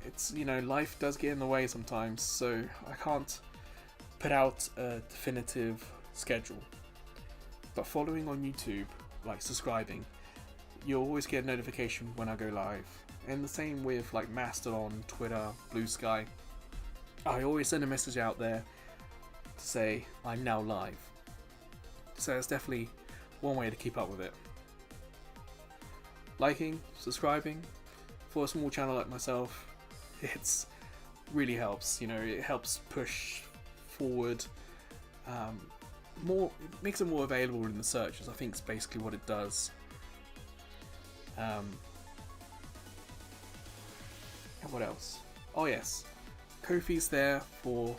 it's, life does get in the way sometimes, so I can't put out a definitive schedule. But following on YouTube, like subscribing, you'll always get a notification when I go live. And the same with like Mastodon, Twitter, Blue Sky. I always send a message out there to say I'm now live. So it's definitely one way to keep up with it. Liking, subscribing, for a small channel like myself, it's really helps. It helps push forward. It makes it more available in the searches. I think it's basically what it does. And what else? Oh yes, Ko-fi's there for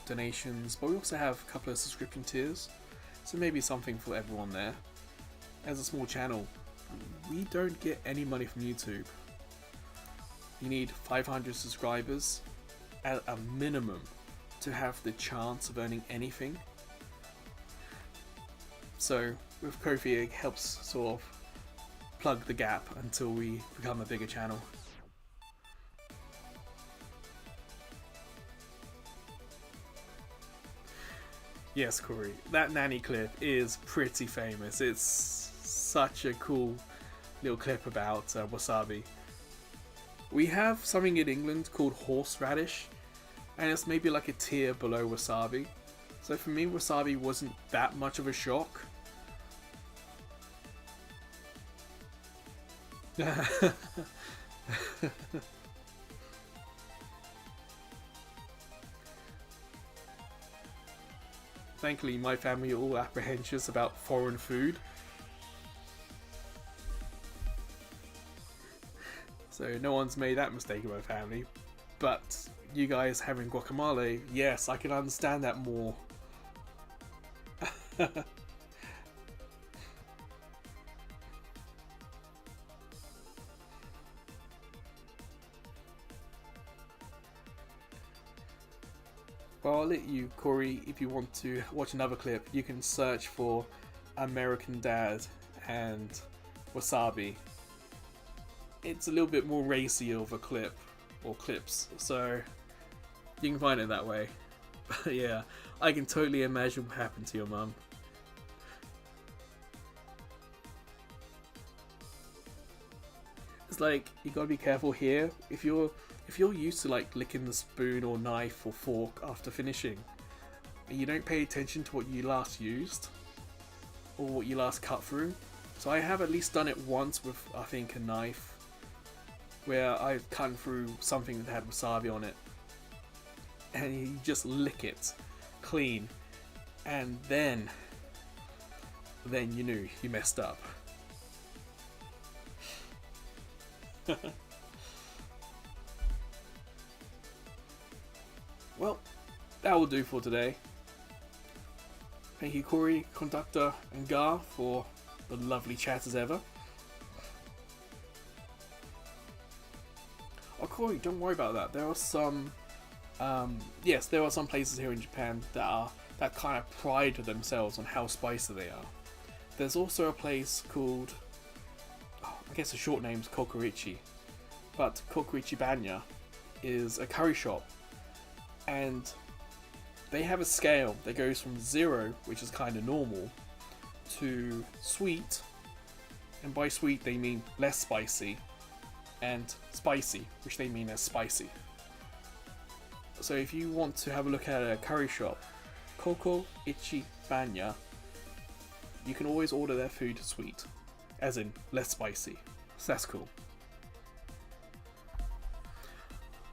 donations, but we also have a couple of subscription tiers, so maybe something for everyone there. As a small channel, we don't get any money from YouTube. You need 500 subscribers at a minimum to have the chance of earning anything. So with Ko-fi it helps sort of plug the gap until we become a bigger channel. Yes, Corey, that nanny clip is pretty famous. It's such a cool little clip about wasabi. We have something in England called horseradish, and it's maybe like a tier below wasabi. So for me, wasabi wasn't that much of a shock. Thankfully, my family are all apprehensive about foreign food. So no one's made that mistake in my family. But you guys having guacamole, yes, I can understand that more. Well, I'll let you, Corey, if you want to watch another clip, you can search for American Dad and wasabi. It's a little bit more racy of a clip, or clips, so you can find it that way. But yeah, I can totally imagine what happened to your mum. It's like, you gotta be careful here. If you're used to like licking the spoon or knife or fork after finishing, and you don't pay attention to what you last used or what you last cut through. So I have at least done it once with, I think, a knife, where I've cut through something that had wasabi on it, and you just lick it clean, and then you knew you messed up. Well, that will do for today. Thank you, Corey, Conductor, and Gar for the lovely chat as ever. Corey, don't worry about that. There are some, yes, there are some places here in Japan that kind of pride themselves on how spicy they are. There's also a place called, I guess the short name's Kokurichi, but Kokurichi Banya is a curry shop, and they have a scale that goes from 0, which is kind of normal, to sweet, and by sweet they mean less spicy, and spicy, which they mean as spicy. So if you want to have a look at a curry shop, Kokurichi Banya, you can always order their food sweet, as in less spicy. So that's cool.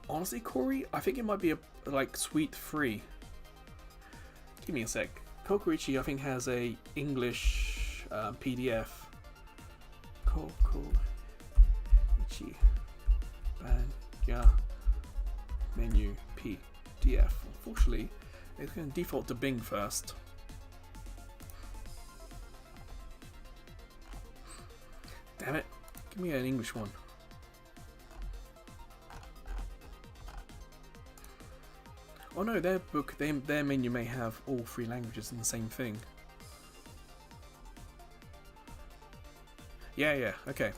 Honestly, Corey, I think it might be like sweet free. Give me a sec. Kokurichi, I think, has a English PDF. Kokurichi Banya menu PDF. Unfortunately, it's going to default to Bing first. Damn it! Give me an English one. Oh no, their menu may have all 3 languages in the same thing. Yeah, okay.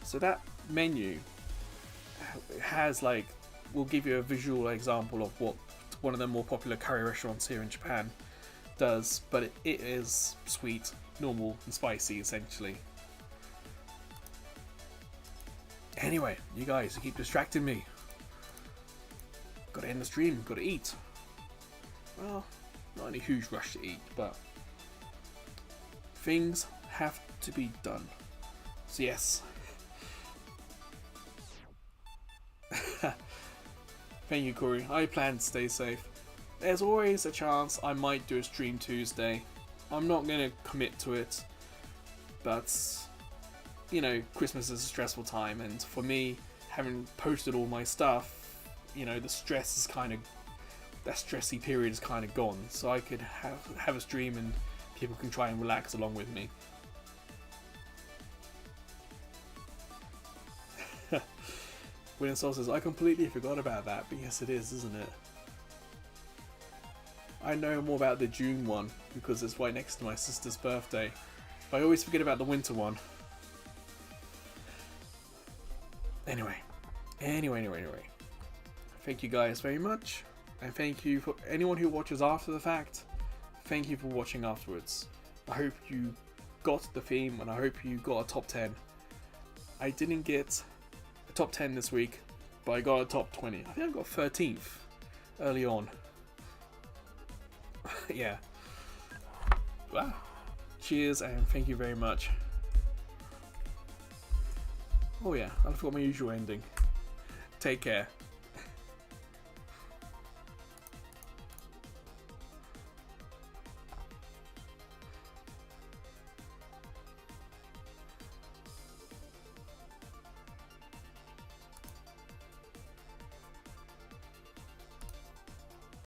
So that menu has will give you a visual example of what one of the more popular curry restaurants here in Japan does, but it is sweet, normal, and spicy essentially. Anyway, you guys, you keep distracting me. Gotta end the stream, gotta eat. Well, not in a huge rush to eat, but things have to be done. So yes. Thank you, Corey. I plan to stay safe. There's always a chance I might do a stream Tuesday. I'm not going to commit to it, but you know, Christmas is a stressful time, and for me, having posted all my stuff, you know, the stress is kind of, that stressy period is kind of gone, so I could have a stream and people can try and relax along with me. Winning Soul says, I completely forgot about that, but yes it is, isn't it? I know more about the June one, because it's right next to my sister's birthday. But I always forget about the winter one. Anyway. Thank you guys very much. And thank you for anyone who watches after the fact. Thank you for watching afterwards. I hope you got the theme, and I hope you got a top 10. I didn't get a top 10 this week, but I got a top 20. I think I got 13th early on. Yeah. Wow. Cheers and thank you very much. Oh yeah, I forgot my usual ending. Take care.